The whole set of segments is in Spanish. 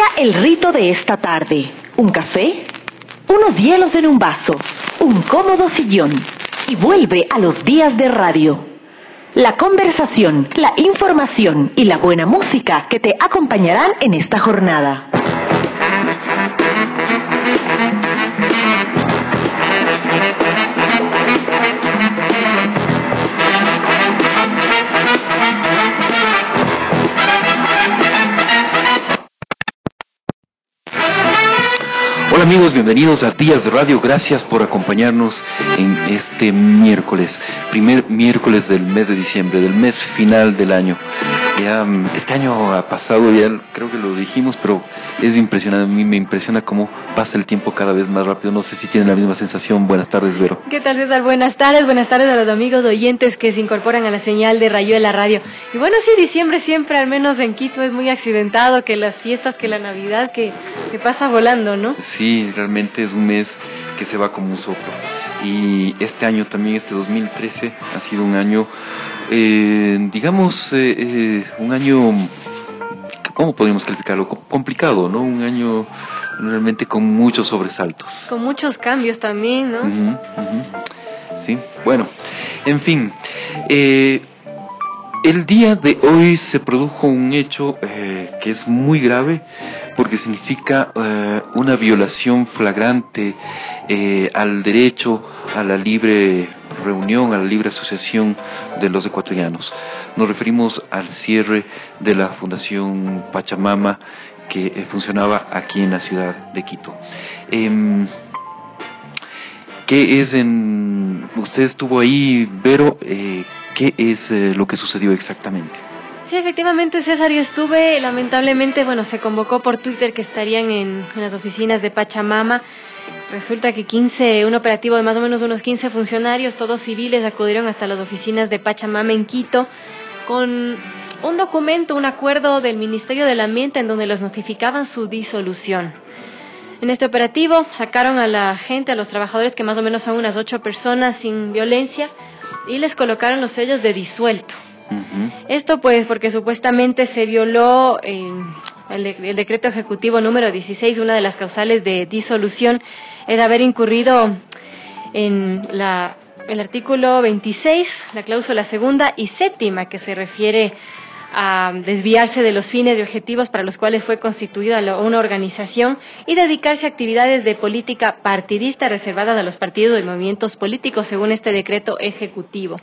Inicia el rito de esta tarde. Un café, unos hielos en un vaso, un cómodo sillón y vuelve a los días de radio. La conversación, la información y la buena música que te acompañarán en esta jornada. Hola amigos, bienvenidos a Días de Radio. Gracias por acompañarnos en este miércoles, primer miércoles del mes de diciembre, del mes final del año. Ya este año ha pasado, ya creo que lo dijimos, pero es impresionante. A mí me impresiona cómo pasa el tiempo cada vez más rápido. No sé si tienen la misma sensación. Buenas tardes, Vero. ¿Qué tal, César? Buenas tardes a los amigos oyentes que se incorporan a la señal de Rayuela Radio. Y bueno, sí, diciembre siempre, al menos en Quito, es muy accidentado, que las fiestas, que la Navidad, que pasa volando, ¿no? Sí, realmente es un mes que se va como un soplo. Y este año también, este 2013, ha sido un año, un año, ¿cómo podríamos calificarlo? Complicado, ¿no? Un año realmente con muchos sobresaltos. Con muchos cambios también, ¿no? Sí, bueno, en fin, el día de hoy se produjo un hecho que es muy grave porque significa una violación flagrante al derecho a la libre reunión, a la libre asociación de los ecuatorianos. Nos referimos al cierre de la Fundación Pachamama que funcionaba aquí en la ciudad de Quito. ¿Qué es usted estuvo ahí, Vero? ¿Qué es lo que sucedió exactamente? Sí, efectivamente, César, yo estuve, lamentablemente, se convocó por Twitter que estarían en las oficinas de Pachamama. Resulta que un operativo de más o menos unos 15 funcionarios, todos civiles, acudieron hasta las oficinas de Pachamama en Quito con un documento, un acuerdo del Ministerio del Ambiente en donde los notificaban su disolución. En este operativo sacaron a la gente, a los trabajadores, que más o menos son unas 8 personas sin violencia, y les colocaron los sellos de disuelto. Esto pues porque supuestamente se violó el decreto ejecutivo número 16, una de las causales de disolución es haber incurrido en el artículo 26, la cláusula segunda y séptima, que se refiere a desviarse de los fines y objetivos para los cuales fue constituida una organización y dedicarse a actividades de política partidista reservadas a los partidos y movimientos políticos según este decreto ejecutivo.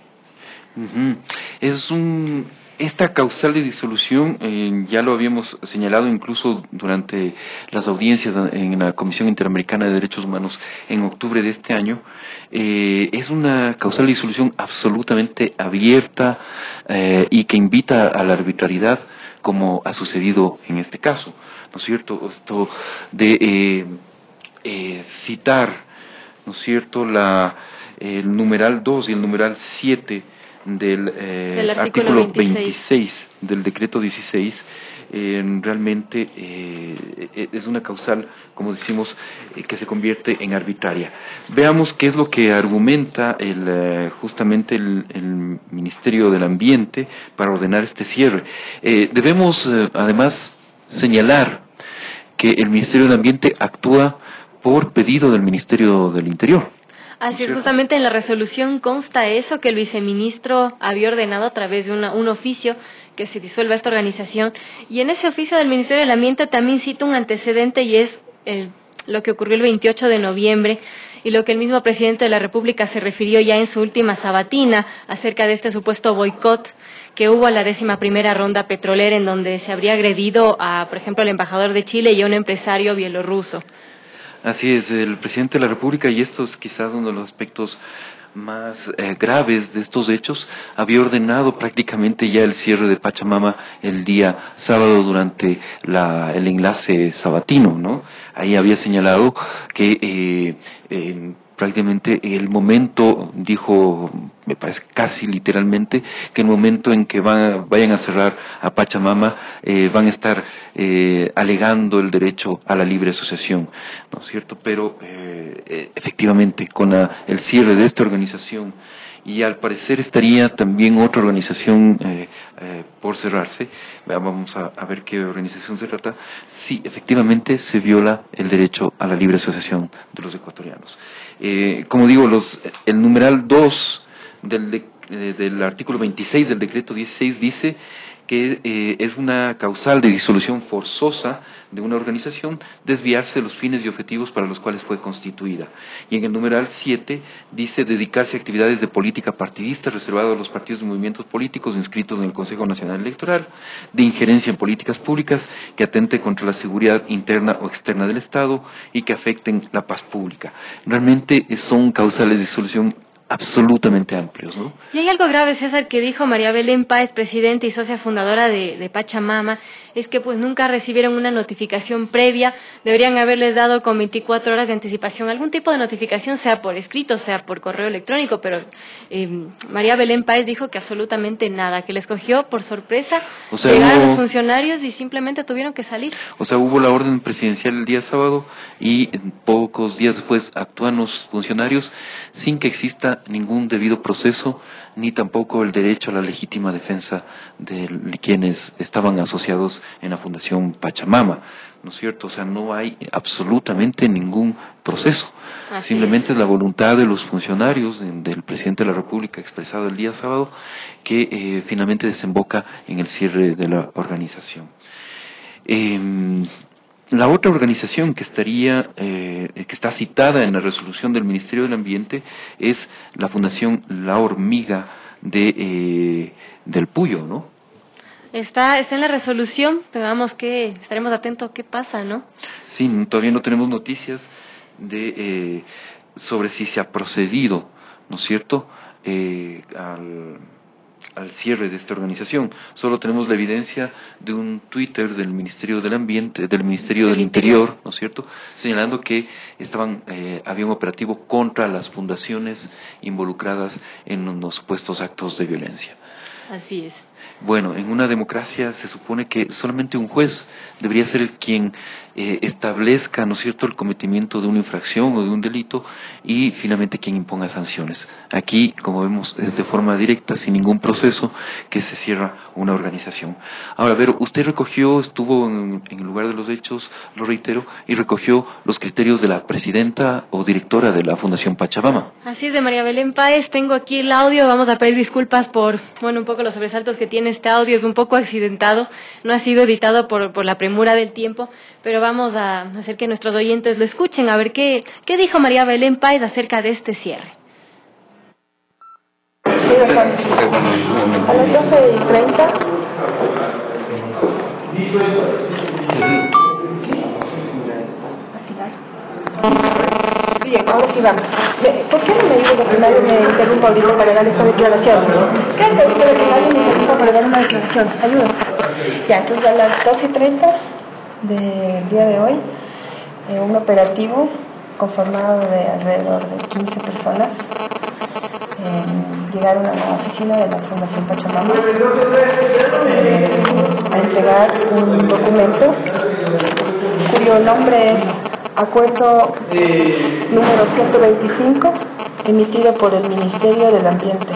Esta causal de disolución ya lo habíamos señalado incluso durante las audiencias en la Comisión Interamericana de Derechos Humanos en octubre de este año. Es una causal de disolución absolutamente abierta y que invita a la arbitrariedad, como ha sucedido en este caso, ¿no es cierto? Esto de citar, ¿no es cierto?, el numeral 2 y el numeral 7 del artículo 26 del decreto 16, realmente es una causal, como decimos, que se convierte en arbitraria. Veamos qué es lo que argumenta justamente el Ministerio del Ambiente para ordenar este cierre. Debemos además señalar que el Ministerio del Ambiente actúa por pedido del Ministerio del Interior. Así es, justamente en la resolución consta eso, que el viceministro había ordenado a través de un oficio que se disuelva esta organización, y en ese oficio del Ministerio del Ambiente también cita un antecedente, y es lo que ocurrió el 28 de noviembre, y lo que el mismo presidente de la República se refirió ya en su última sabatina acerca de este supuesto boicot que hubo a la 11ª ronda petrolera, en donde se habría agredido por ejemplo, al embajador de Chile y a un empresario bielorruso. Así es, el presidente de la República, y esto es quizás uno de los aspectos más graves de estos hechos, había ordenado prácticamente ya el cierre de Pachamama el día sábado durante el enlace sabatino, ¿no? Ahí había señalado que prácticamente el momento, dijo me parece casi literalmente, que en el momento en que vayan a cerrar a Pachamama, van a estar alegando el derecho a la libre asociación, ¿no es cierto? Pero efectivamente, con el cierre de esta organización, y al parecer estaría también otra organización por cerrarse. Vamos a ver qué organización se trata. Sí, efectivamente se viola el derecho a la libre asociación de los ecuatorianos. Como digo, el numeral 2 del artículo 26 del decreto 16 dice que es una causal de disolución forzosa de una organización desviarse de los fines y objetivos para los cuales fue constituida. Y en el numeral 7 dice dedicarse a actividades de política partidista reservado a los partidos y movimientos políticos inscritos en el Consejo Nacional Electoral, de injerencia en políticas públicas que atente contra la seguridad interna o externa del Estado y que afecten la paz pública. Realmente son causales de disolución absolutamente amplios, ¿no? Y hay algo grave, César, que dijo María Belén Páez, presidenta y socia fundadora de Pachamama, es que pues nunca recibieron una notificación previa, deberían haberles dado con 24 horas de anticipación algún tipo de notificación, sea por escrito, sea por correo electrónico, pero María Belén Páez dijo que absolutamente nada, que les cogió por sorpresa, llegaron los funcionarios y simplemente tuvieron que salir. O sea, hubo la orden presidencial el día sábado y pocos días después actúan los funcionarios sin que exista ningún debido proceso, ni tampoco el derecho a la legítima defensa de quienes estaban asociados en la Fundación Pachamama, ¿no es cierto? O sea, no hay absolutamente ningún proceso. Simplemente es la voluntad de los funcionarios, del presidente de la República expresado el día sábado, que finalmente desemboca en el cierre de la organización. La otra organización que está citada en la resolución del Ministerio del Ambiente es la Fundación La Hormiga del Puyo, ¿no? Está en la resolución, pero vamos que estaremos atentos a qué pasa, ¿no? Sí, todavía no tenemos noticias sobre si se ha procedido, ¿no es cierto?, al cierre de esta organización. Solo tenemos la evidencia de un Twitter del Ministerio del Ambiente, del Ministerio del Interior, ¿no es cierto?, señalando que había un operativo contra las fundaciones involucradas en unos supuestos actos de violencia. Así es. Bueno, en una democracia se supone que solamente un juez debería ser el quien establezca, ¿no es cierto?, el cometimiento de una infracción o de un delito y finalmente quien imponga sanciones. Aquí, como vemos, es de forma directa, sin ningún proceso, que se cierra una organización. Ahora, a ver, usted estuvo en el lugar de los hechos, lo reitero, y recogió los criterios de la presidenta o directora de la Fundación Pachamama. Así es, de María Belén Páez. Tengo aquí el audio, vamos a pedir disculpas por, un poco los sobresaltos que tiene este audio, es un poco accidentado, no ha sido editado por la premura del tiempo, pero vamos a hacer que nuestros oyentes lo escuchen, a ver qué dijo María Belén Páez acerca de este cierre. A las 12:30. Bien, ahora sí vamos. ¿Por qué no me dice que nadie me interrumpa ahorita para dar esta declaración? ¿Qué me dice que nadie me interrumpa para dar una declaración? Ayuda. Ya, entonces a las 12:30 del día de hoy, un operativo conformado de alrededor de 15 personas llegaron a la oficina de la Fundación Pachamama a entregar un documento cuyo nombre es Acuerdo número 125, emitido por el Ministerio del Ambiente.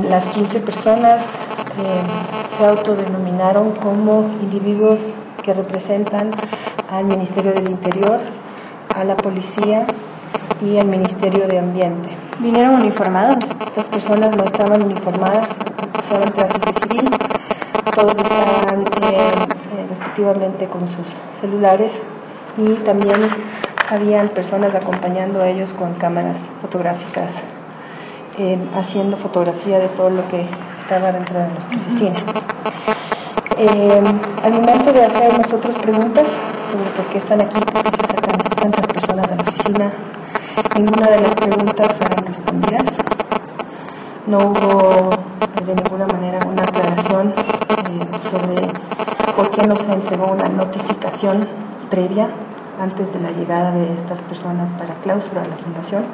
Las 15 personas se autodenominaron como individuos que representan al Ministerio del Interior, a la Policía y al Ministerio de Ambiente. ¿Vinieron uniformados? Estas personas no estaban uniformadas, usaban trajes de civil, todos estaban respectivamente con sus celulares y también habían personas acompañando a ellos con cámaras fotográficas, haciendo fotografía de todo lo que estaba dentro de nuestra oficina. Al momento de hacer nosotros preguntas sobre por qué están aquí, por qué se sacan tantas personas de la oficina, ninguna de las preguntas fueron respondidas. No hubo de ninguna manera una aclaración sobre por qué no se entregó una notificación previa antes de la llegada de estas personas para clausura a la fundación.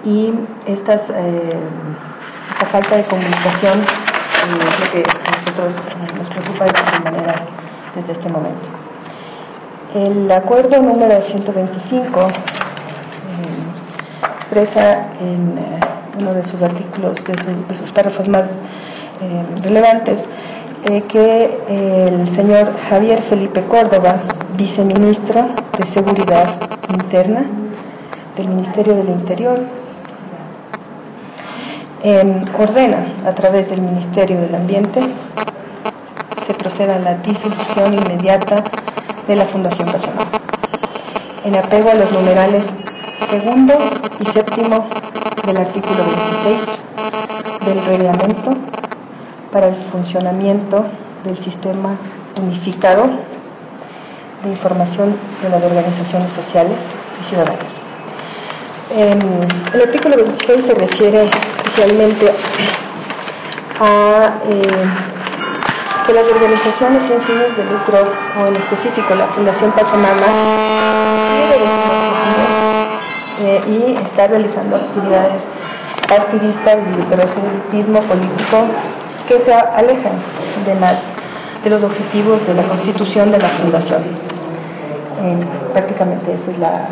y esta falta de comunicación es lo que a nosotros nos preocupa de alguna manera desde este momento. El acuerdo número 125 expresa en uno de sus artículos, de sus párrafos más relevantes, que el señor Javier Felipe Córdoba, viceministro de Seguridad Interna del Ministerio del Interior, ordena a través del Ministerio del Ambiente se proceda a la disolución inmediata de la Fundación Pachamama, en apego a los numerales segundo y séptimo del artículo 26 del reglamento para el funcionamiento del sistema unificado de información de las organizaciones sociales y ciudadanas. El artículo 26 se refiere especialmente a que las organizaciones sin fines de lucro, o en específico la Fundación Pachamama, y está realizando actividades partidistas y de proselitismo político que se alejan de los objetivos de la constitución de la Fundación. Prácticamente esa es la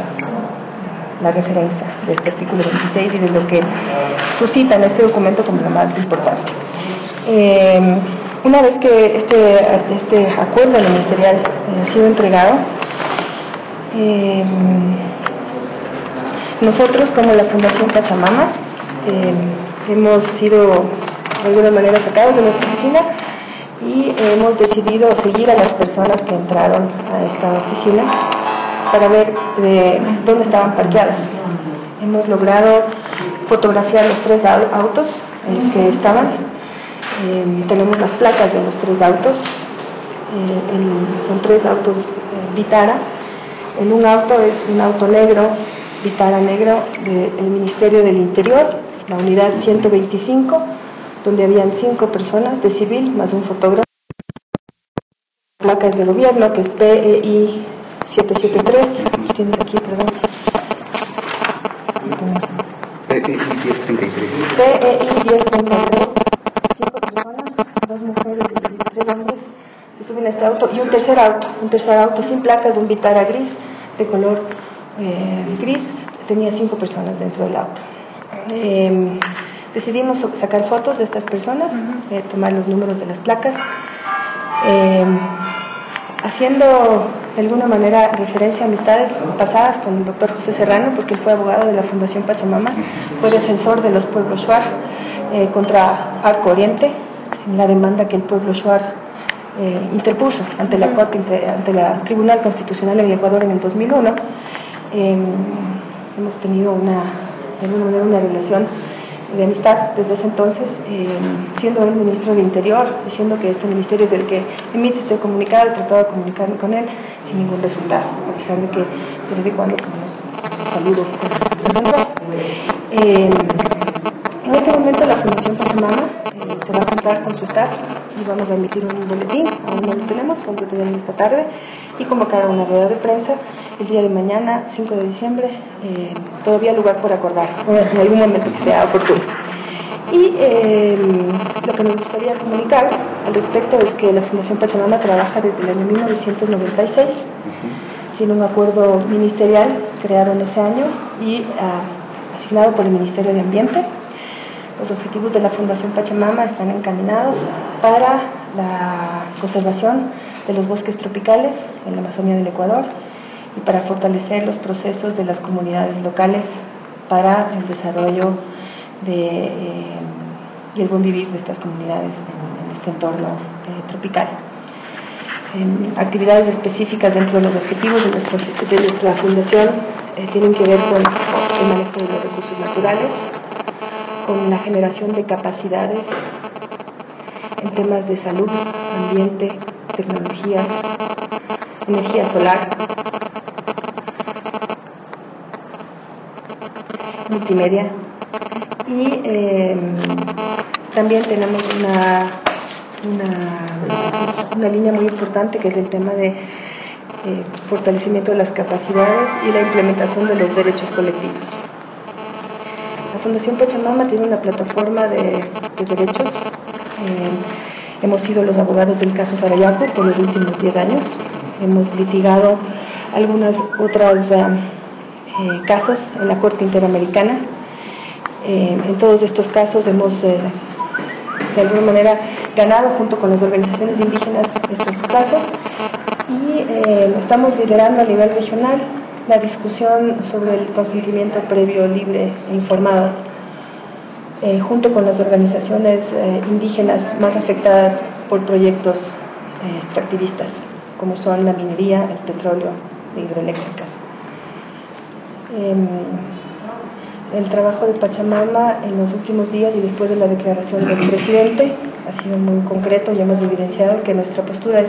referencia de este artículo 26 y de lo que suscita en este documento como lo más importante. Una vez que este acuerdo ministerial ha sido entregado, nosotros como la Fundación Pachamama hemos sido de alguna manera sacados de nuestra oficina y hemos decidido seguir a las personas que entraron a esta oficina para ver dónde estaban parqueados. Hemos logrado fotografiar los 3 autos en los que estaban. Tenemos las placas de los 3 autos. Son 3 autos Vitara. En un auto es un auto negro, Vitara negro, del Ministerio del Interior, la unidad 125, donde habían 5 personas de civil más un fotógrafo. Placas de gobierno, que es PEI 773, tienes aquí, perdón. PEI 1033. PEI 1033, 5 personas, 2 mujeres y 3 hombres se suben a este auto, y un tercer auto sin placas, de un Vitara gris, de color gris, tenía 5 personas dentro del auto. Decidimos sacar fotos de estas personas, tomar los números de las placas, haciendo de alguna manera referencia a amistades pasadas con el doctor José Serrano, porque él fue abogado de la Fundación Pachamama, fue defensor de los pueblos Shuar contra Arco Oriente, en la demanda que el pueblo Shuar interpuso ante la Corte, ante el Tribunal Constitucional en el Ecuador en el 2001. Hemos tenido de alguna manera una relación de amistad desde ese entonces, siendo él ministro del Interior, diciendo que este ministerio es el que emite este comunicado. He tratado de comunicarme con él sin ningún resultado, a pesar de que de vez en cuando nos saludo en este momento la Fundación Pachamama se va a contar con su staff y vamos a emitir un boletín, aún no lo tenemos, vamos a tener esta tarde, y convocar a una rueda de prensa el día de mañana, 5 de diciembre, todavía lugar por acordar, en algún momento que sea oportuno. Y lo que me gustaría comunicar al respecto es que la Fundación Pachamama trabaja desde el año 1996, tiene un acuerdo ministerial creado en ese año y asignado por el Ministerio de Ambiente. Los objetivos de la Fundación Pachamama están encaminados para la conservación de los bosques tropicales en la Amazonía del Ecuador y para fortalecer los procesos de las comunidades locales para el desarrollo y el buen vivir de estas comunidades en este entorno tropical. Actividades específicas dentro de los objetivos de nuestra fundación tienen que ver con el manejo de los recursos naturales, con la generación de capacidades en temas de salud, ambiente, tecnología, energía solar, multimedia, y también tenemos una línea muy importante que es el tema de fortalecimiento de las capacidades y la implementación de los derechos colectivos. Fundación Pachamama tiene una plataforma de derechos. Hemos sido los abogados del caso Sarayaco por los últimos 10 años. Hemos litigado algunas otras casos en la Corte Interamericana. En todos estos casos hemos de alguna manera ganado junto con las organizaciones indígenas estos casos y estamos liderando a nivel regional la discusión sobre el consentimiento previo, libre e informado junto con las organizaciones indígenas más afectadas por proyectos extractivistas como son la minería, el petróleo e hidroeléctricas. El trabajo de Pachamama en los últimos días y después de la declaración del presidente ha sido muy concreto y hemos evidenciado que nuestra postura es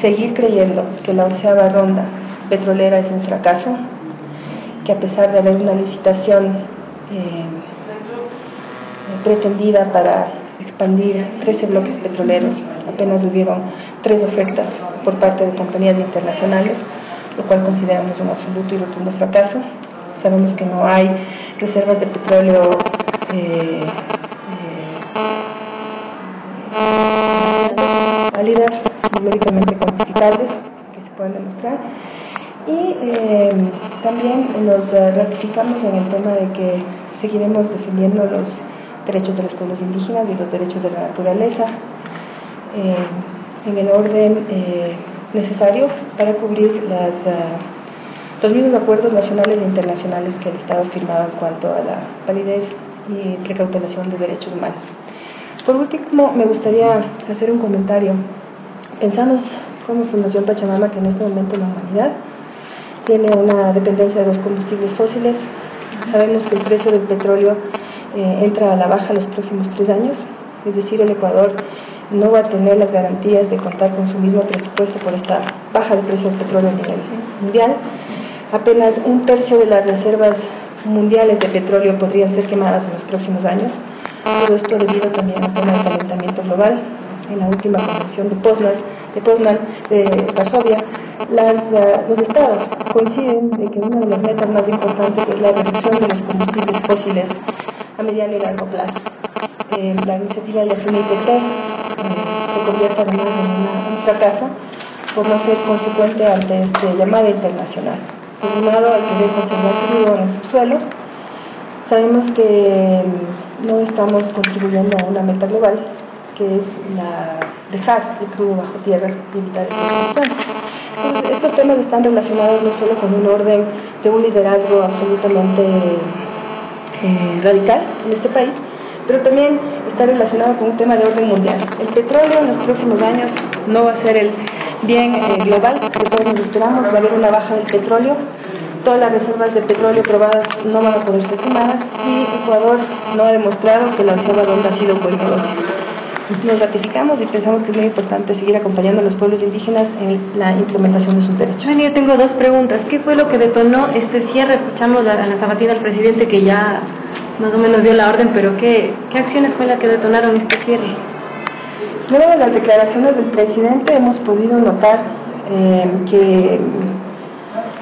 seguir creyendo que la 11ª ronda petrolera es un fracaso, que a pesar de haber una licitación pretendida para expandir 13 bloques petroleros, apenas hubieron 3 ofertas por parte de compañías internacionales, lo cual consideramos un absoluto y rotundo fracaso. Sabemos que no hay reservas de petróleo válidas, numéricamente cuantificables, que se puedan demostrar. Y también nos ratificamos en el tema de que seguiremos defendiendo los derechos de los pueblos indígenas y los derechos de la naturaleza en el orden necesario para cubrir los mismos acuerdos nacionales e internacionales que el Estado ha firmado en cuanto a la validez y precautelación de derechos humanos. Por último, me gustaría hacer un comentario. Pensamos como Fundación Pachamama que en este momento la humanidad tiene una dependencia de los combustibles fósiles. Sabemos que el precio del petróleo entra a la baja los próximos 3 años, es decir, el Ecuador no va a tener las garantías de contar con su mismo presupuesto por esta baja de precio del petróleo a nivel mundial. Apenas 1/3 de las reservas mundiales de petróleo podrían ser quemadas en los próximos años. Todo esto debido también al tema del calentamiento global. En la última convención de Poznan, de Varsovia, los estados coinciden de que una de las metas más importantes es la reducción de los combustibles fósiles a mediano y largo plazo. La iniciativa de la CNIPT se convierte además en un fracaso por no ser consecuente ante este llamado internacional. Por un lado, hay que querer conservar crudo en el subsuelo, sabemos que no estamos contribuyendo a una meta global, que es dejar el crudo bajo tierra y evitar esta situación. Entonces, estos temas están relacionados no solo con un orden de un liderazgo absolutamente radical en este país, pero también está relacionado con un tema de orden mundial. El petróleo en los próximos años no va a ser el bien global que todos nos esperamos, va a haber una baja del petróleo, todas las reservas de petróleo probadas no van a poder ser quemadas y Ecuador no ha demostrado que la 11ª ronda ha sido un buen negocio. Nos ratificamos y pensamos que es muy importante seguir acompañando a los pueblos indígenas en la implementación de sus derechos. Bueno, yo tengo 2 preguntas. ¿Qué fue lo que detonó este cierre? Escuchamos a la sabatina del presidente que ya más o menos dio la orden, pero ¿qué acciones fue la que detonaron este cierre? Luego de las declaraciones del presidente hemos podido notar que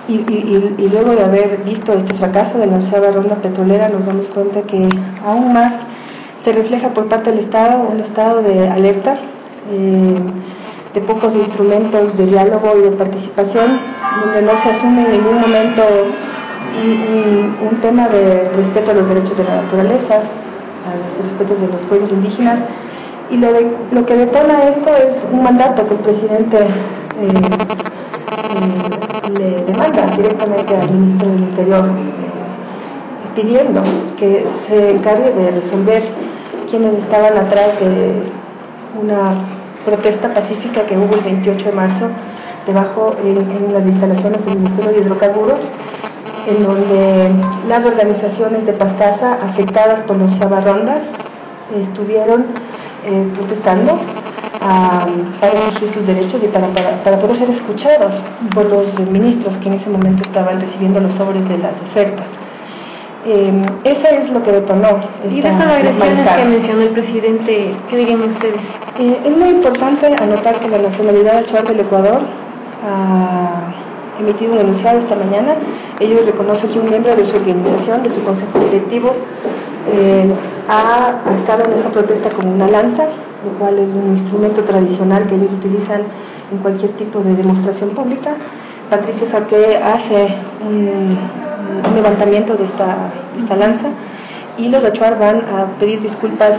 y luego de haber visto este fracaso de la 11ª ronda petrolera nos damos cuenta que aún más se refleja por parte del Estado un estado de alerta, de pocos instrumentos de diálogo y de participación, donde no se asume en ningún momento un tema de respeto a los derechos de la naturaleza, a los respetos de los pueblos indígenas, y lo que detona esto es un mandato que el presidente le demanda directamente al ministro del Interior, pidiendo que se encargue de resolver quienes estaban atrás de una protesta pacífica que hubo el 28 de marzo debajo en las instalaciones del Ministerio de Hidrocarburos, en donde las organizaciones de Pastaza afectadas por la 11ª ronda estuvieron protestando para exigir sus derechos y para poder ser escuchados por los ministros que en ese momento estaban recibiendo los sobres de las ofertas. Eso es lo que detonó. Y de estas agresiones que mencionó el presidente, ¿qué dirían ustedes? Es muy importante anotar que la Nacionalidad Actual del Ecuador ha emitido un enunciado esta mañana. Ellos reconocen que un miembro de su organización, de su consejo directivo, ha estado en esta protesta con una lanza, lo cual es un instrumento tradicional que ellos utilizan en cualquier tipo de demostración pública. Patricio Saqué hace un levantamiento de esta lanza, y los Achuar van a pedir disculpas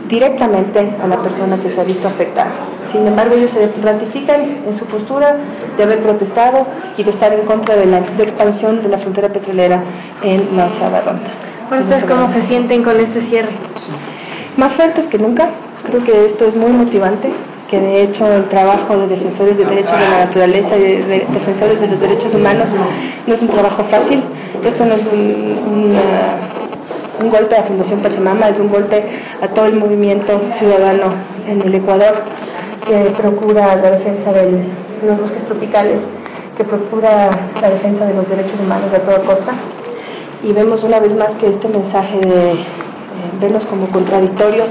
directamente a la persona que se ha visto afectada. Sin embargo, ellos se ratifican en su postura de haber protestado y de estar en contra de la expansión de la frontera petrolera en la Sierra Ronda. ¿Ustedes cómo se sienten con este cierre? Más fuertes que nunca. Creo que esto es muy motivante, que de hecho el trabajo de defensores de derechos de la naturaleza y de defensores de los derechos humanos no es un trabajo fácil. Esto no es un golpe a la Fundación Pachamama, es un golpe a todo el movimiento ciudadano en el Ecuador que procura la defensa de los bosques tropicales, que procura la defensa de los derechos humanos a toda costa. Y vemos una vez más que este mensaje de vernos como contradictorios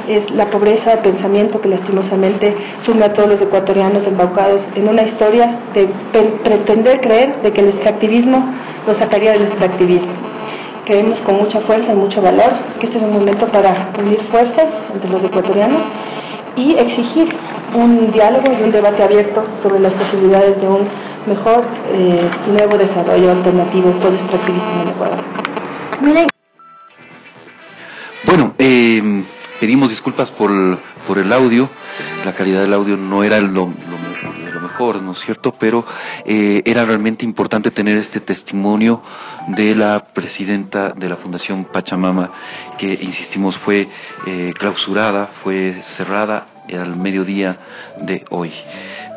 es la pobreza de pensamiento que lastimosamente sume a todos los ecuatorianos embaucados en una historia de pretender creer de que el extractivismo nos sacaría del extractivismo. Creemos con mucha fuerza y mucho valor que este es un momento para unir fuerzas entre los ecuatorianos y exigir un diálogo y un debate abierto sobre las posibilidades de un mejor y nuevo desarrollo alternativo post-extractivista en el Ecuador. Bueno, pedimos disculpas por el audio. La calidad del audio no era lo mejor, ¿no es cierto? Pero era realmente importante tener este testimonio de la presidenta de la Fundación Pachamama, que, insistimos, fue clausurada, fue cerrada al mediodía de hoy.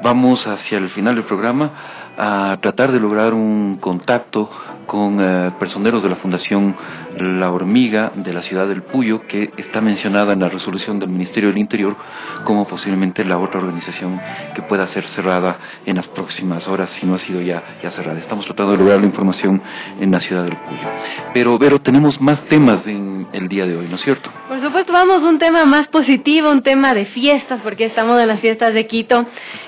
Vamos hacia el final del programa a tratar de lograr un contacto con personeros de la Fundación La Hormiga de la ciudad del Puyo, que está mencionada en la resolución del Ministerio del Interior como posiblemente la otra organización que pueda ser cerrada en las próximas horas, si no ha sido ya cerrada. Estamos tratando de lograr la información en la ciudad del Puyo. Pero, Vero, tenemos más temas en el día de hoy, ¿no es cierto? Por supuesto, vamos a un tema más positivo, un tema de fiestas, porque estamos en las fiestas de Quito.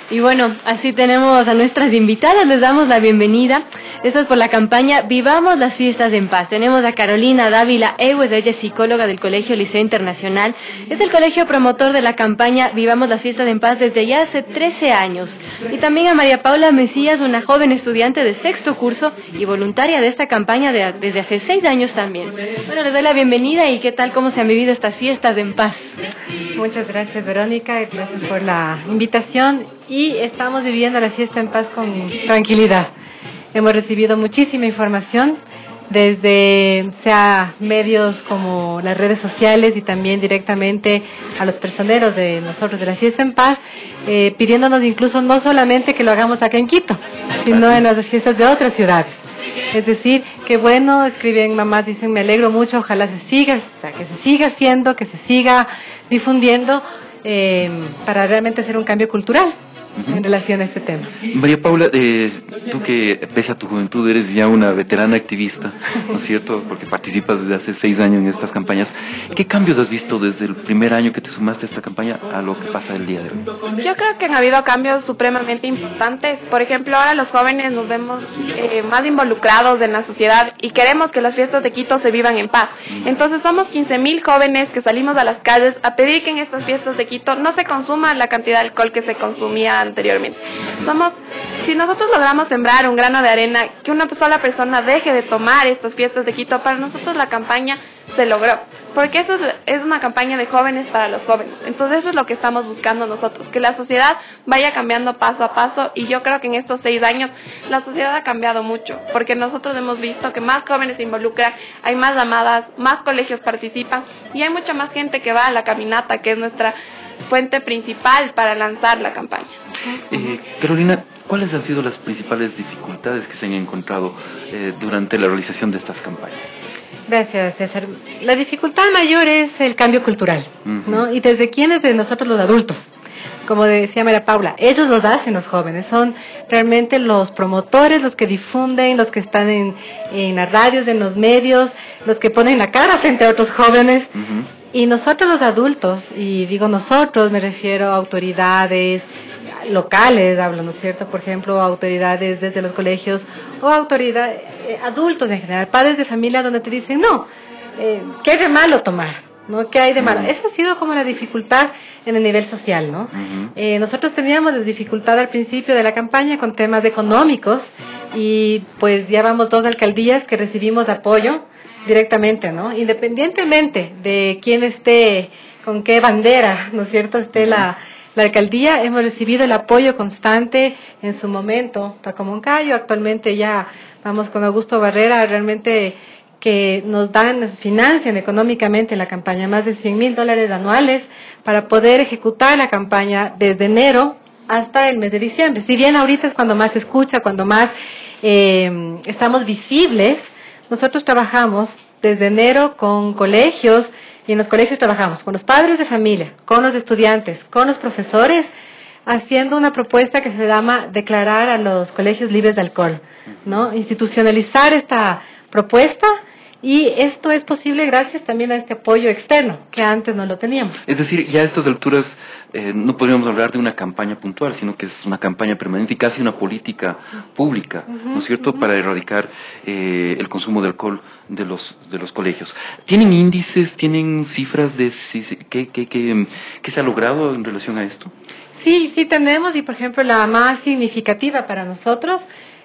Y bueno, así tenemos a nuestras invitadas, les damos la bienvenida. Esto es por la campaña Vivamos las Fiestas en Paz. Tenemos a Carolina Dávila Ewes, ella es psicóloga del Colegio Liceo Internacional. Es el colegio promotor de la campaña Vivamos las Fiestas en Paz desde ya hace 13 años. Y también a María Paula Mesías, una joven estudiante de sexto curso y voluntaria de esta campaña desde hace 6 años también. Bueno, les doy la bienvenida y ¿qué tal, cómo se han vivido estas fiestas en paz? Muchas gracias, Verónica, gracias por la invitación. Y estamos viviendo la fiesta en paz con tranquilidad. Hemos recibido muchísima información desde sea medios como las redes sociales y también directamente a los personeros de nosotros de la fiesta en paz, pidiéndonos incluso no solamente que lo hagamos acá en Quito, sino en las fiestas de otras ciudades. Es decir, que bueno, escriben mamás, dicen, me alegro mucho, ojalá que se siga haciendo, que se siga difundiendo para realmente hacer un cambio cultural en relación a este tema. María Paula, tú que pese a tu juventud eres ya una veterana activista, ¿no es cierto? Porque participas desde hace 6 años en estas campañas. ¿Qué cambios has visto desde el primer año que te sumaste a esta campaña a lo que pasa el día de hoy? Yo creo que han habido cambios supremamente importantes. Por ejemplo, ahora los jóvenes nos vemos más involucrados en la sociedad y queremos que las fiestas de Quito se vivan en paz. Entonces somos 15,000 jóvenes que salimos a las calles a pedir que en estas fiestas de Quito no se consuma la cantidad de alcohol que se consumía anteriormente. Si nosotros logramos sembrar un grano de arena, que una sola persona deje de tomar estas fiestas de Quito, para nosotros la campaña se logró, porque eso es una campaña de jóvenes para los jóvenes. Entonces eso es lo que estamos buscando nosotros, que la sociedad vaya cambiando paso a paso, y yo creo que en estos 6 años la sociedad ha cambiado mucho, porque nosotros hemos visto que más jóvenes se involucran, hay más llamadas, más colegios participan, y hay mucha más gente que va a la caminata, que es nuestra fuente principal para lanzar la campaña. Carolina, ¿cuáles han sido las principales dificultades que se han encontrado durante la realización de estas campañas? Gracias, César. La dificultad mayor es el cambio cultural, ¿no? Y desde quiénes, de nosotros los adultos. Como decía María Paula, ellos los hacen los jóvenes, son realmente los promotores, los que difunden, los que están en las radios, en los medios, los que ponen la cara frente a otros jóvenes. Y nosotros los adultos, y digo nosotros, me refiero a autoridades locales, hablo, ¿no es cierto? Por ejemplo, autoridades desde los colegios o autoridades, adultos en general, padres de familia, donde te dicen, no, ¿qué hay de malo tomar? ¿No? ¿Qué hay de malo? Esa ha sido como la dificultad en el nivel social, ¿no? Nosotros teníamos la dificultad al principio de la campaña con temas económicos y pues ya vamos 2 alcaldías que recibimos apoyo directamente, ¿no? Independientemente de quién esté, con qué bandera, ¿no es cierto?, esté la alcaldía, hemos recibido el apoyo constante en su momento. Paco Moncayo, actualmente ya vamos con Augusto Barrera, realmente que nos financian económicamente la campaña, más de $100,000 anuales para poder ejecutar la campaña desde enero hasta el mes de diciembre. Si bien ahorita es cuando más se escucha, cuando más estamos visibles, nosotros trabajamos desde enero con colegios, y en los colegios trabajamos con los padres de familia, con los estudiantes, con los profesores, haciendo una propuesta que se llama declarar a los colegios libres de alcohol, ¿no? Institucionalizar esta propuesta. Y esto es posible gracias también a este apoyo externo, que antes no lo teníamos. Es decir, ya a estas alturas no podríamos hablar de una campaña puntual, sino que es una campaña permanente y casi una política pública, ¿no es cierto?, para erradicar el consumo de alcohol de los colegios. ¿Tienen índices, tienen cifras de qué se ha logrado en relación a esto? Sí tenemos, y por ejemplo la más significativa para nosotros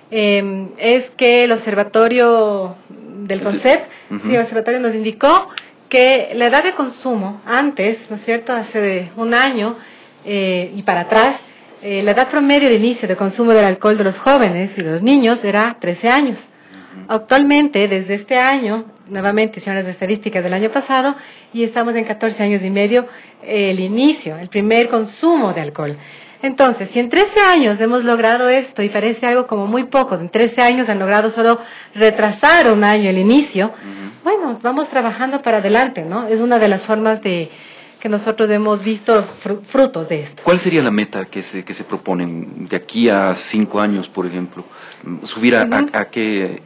es que el observatorio del CONCEP, el observatorio nos indicó que la edad de consumo antes, ¿no es cierto?, hace un año y para atrás, la edad promedio de inicio de consumo del alcohol de los jóvenes y de los niños era 13 años. Actualmente, desde este año, nuevamente hicieron las estadísticas del año pasado, y estamos en 14 años y medio el primer consumo de alcohol. Entonces, si en 13 años hemos logrado esto, y parece algo como muy poco, en 13 años han logrado solo retrasar un año el inicio, bueno, vamos trabajando para adelante, ¿no? Es una de las formas de que nosotros hemos visto frutos de esto. ¿Cuál sería la meta que se proponen de aquí a 5 años, por ejemplo? ¿Subir a qué?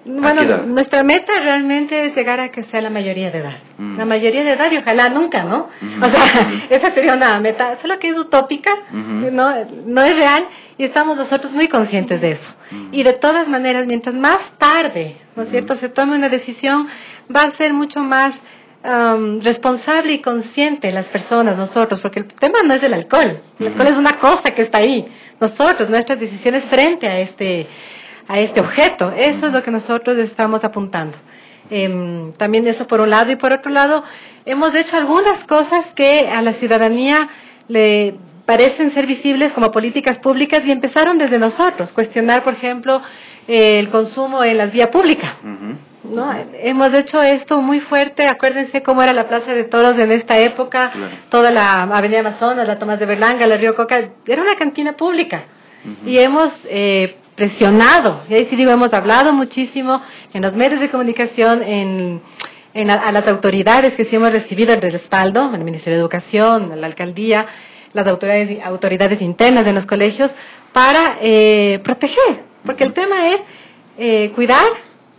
Bueno, nuestra meta realmente es llegar a que sea la mayoría de edad. La mayoría de edad, y ojalá nunca, ¿no? O sea, esa sería una meta, solo que es utópica, no es real, y estamos nosotros muy conscientes de eso. Y de todas maneras, mientras más tarde, ¿no es cierto?, se tome una decisión, va a ser mucho más responsable y consciente las personas, nosotros, porque el tema no es el alcohol. El alcohol es una cosa que está ahí. Nosotros, nuestras decisiones frente a este objeto, eso es lo que nosotros estamos apuntando. También eso por un lado, y por otro lado hemos hecho algunas cosas que a la ciudadanía le parecen ser visibles como políticas públicas, y empezaron desde nosotros, cuestionar por ejemplo el consumo en las vías públicas, ¿no? Hemos hecho esto muy fuerte. Acuérdense cómo era la Plaza de Toros en esta época, toda la Avenida Amazonas, la Tomás de Berlanga, la Río Coca, era una cantina pública, y hemos presionado, y ahí sí digo, hemos hablado muchísimo en los medios de comunicación, a las autoridades que sí hemos recibido el respaldo, el Ministerio de Educación, la Alcaldía, las autoridades internas de los colegios, para proteger, porque el tema es cuidar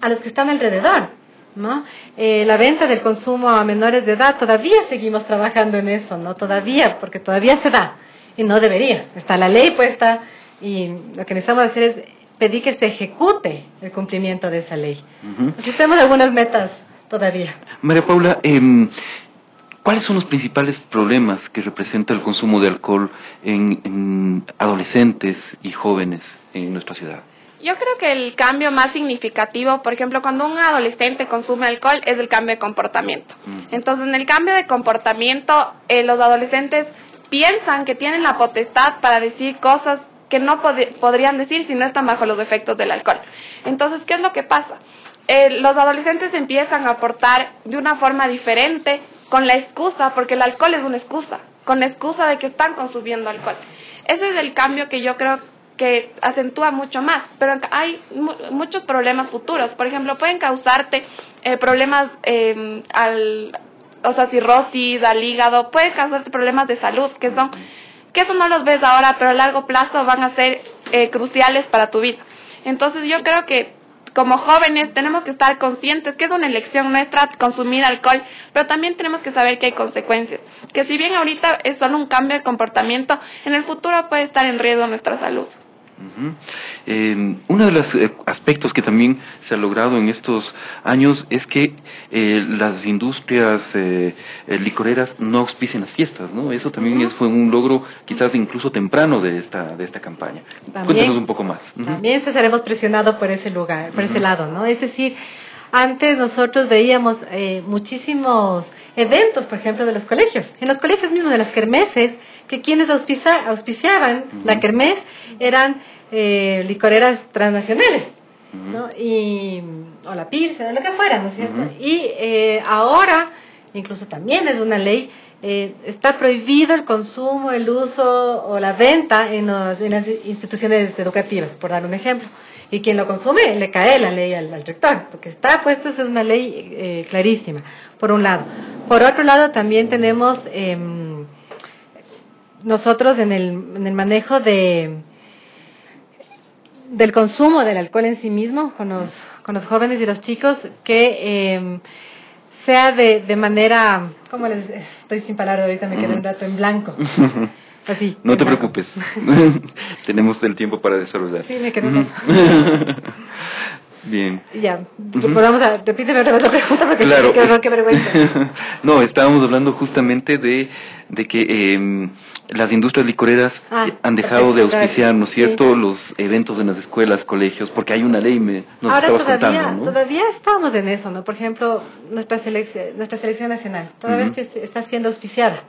a los que están alrededor, ¿no? La venta del consumo a menores de edad, todavía seguimos trabajando en eso, ¿no? Todavía, porque todavía se da, y no debería, está la ley puesta, y lo que necesitamos hacer es pedir que se ejecute el cumplimiento de esa ley. Así tenemos algunas metas todavía. María Paula, ¿cuáles son los principales problemas que representa el consumo de alcohol en adolescentes y jóvenes en nuestra ciudad? Yo creo que el cambio más significativo, por ejemplo, cuando un adolescente consume alcohol, es el cambio de comportamiento. Entonces, en el cambio de comportamiento, los adolescentes piensan que tienen la potestad para decir cosas que no podrían decir si no están bajo los efectos del alcohol. Entonces, ¿qué es lo que pasa? Los adolescentes empiezan a aportar de una forma diferente, con la excusa, porque el alcohol es una excusa, con la excusa de que están consumiendo alcohol. Ese es el cambio que yo creo que acentúa mucho más, pero hay muchos problemas futuros. Por ejemplo, pueden causarte problemas cirrosis al hígado, pueden causarte problemas de salud, que eso no los ves ahora, pero a largo plazo van a ser cruciales para tu vida. Entonces yo creo que como jóvenes tenemos que estar conscientes que es una elección nuestra consumir alcohol, pero también tenemos que saber que hay consecuencias, que si bien ahorita es solo un cambio de comportamiento, en el futuro puede estar en riesgo nuestra salud. Uno de los aspectos que también se ha logrado en estos años es que las industrias licoreras no auspicien las fiestas, ¿no? Eso también fue un logro quizás incluso temprano de esta campaña. Cuéntanos un poco más. También estaremos presionados por ese lugar, por ese lado, ¿no? Es decir, antes nosotros veíamos muchísimos eventos, por ejemplo, de los colegios. En los colegios mismos, de las kermeses, que quienes auspiciaban la kermés eran licoreras transnacionales, ¿no? O la Pilsen, o lo que fuera, ¿no es cierto? Y ahora, incluso también es una ley, está prohibido el consumo, el uso o la venta en las instituciones educativas, por dar un ejemplo. Y quien lo consume, le cae la ley al rector, porque está puesto, es una ley clarísima, por un lado. Por otro lado, también tenemos nosotros en el manejo del consumo del alcohol en sí mismo, con los jóvenes y los chicos, que sea de manera, ¿cómo les estoy sin palabras ahorita, me quedé un rato en blanco? Así, no te preocupes, tenemos el tiempo para desarrollar. Sí, me quedé un Bien. Ya, repíteme otra vez la pregunta porque claro. qué vergüenza. No, estábamos hablando justamente de que las industrias licoreras han dejado de auspiciar, ¿no es cierto?, sí, los eventos en las escuelas, colegios, porque hay una ley, nos ahora estabas contando, ¿no? Todavía estamos en eso, ¿no? Por ejemplo, nuestra selección nacional todavía está siendo auspiciada.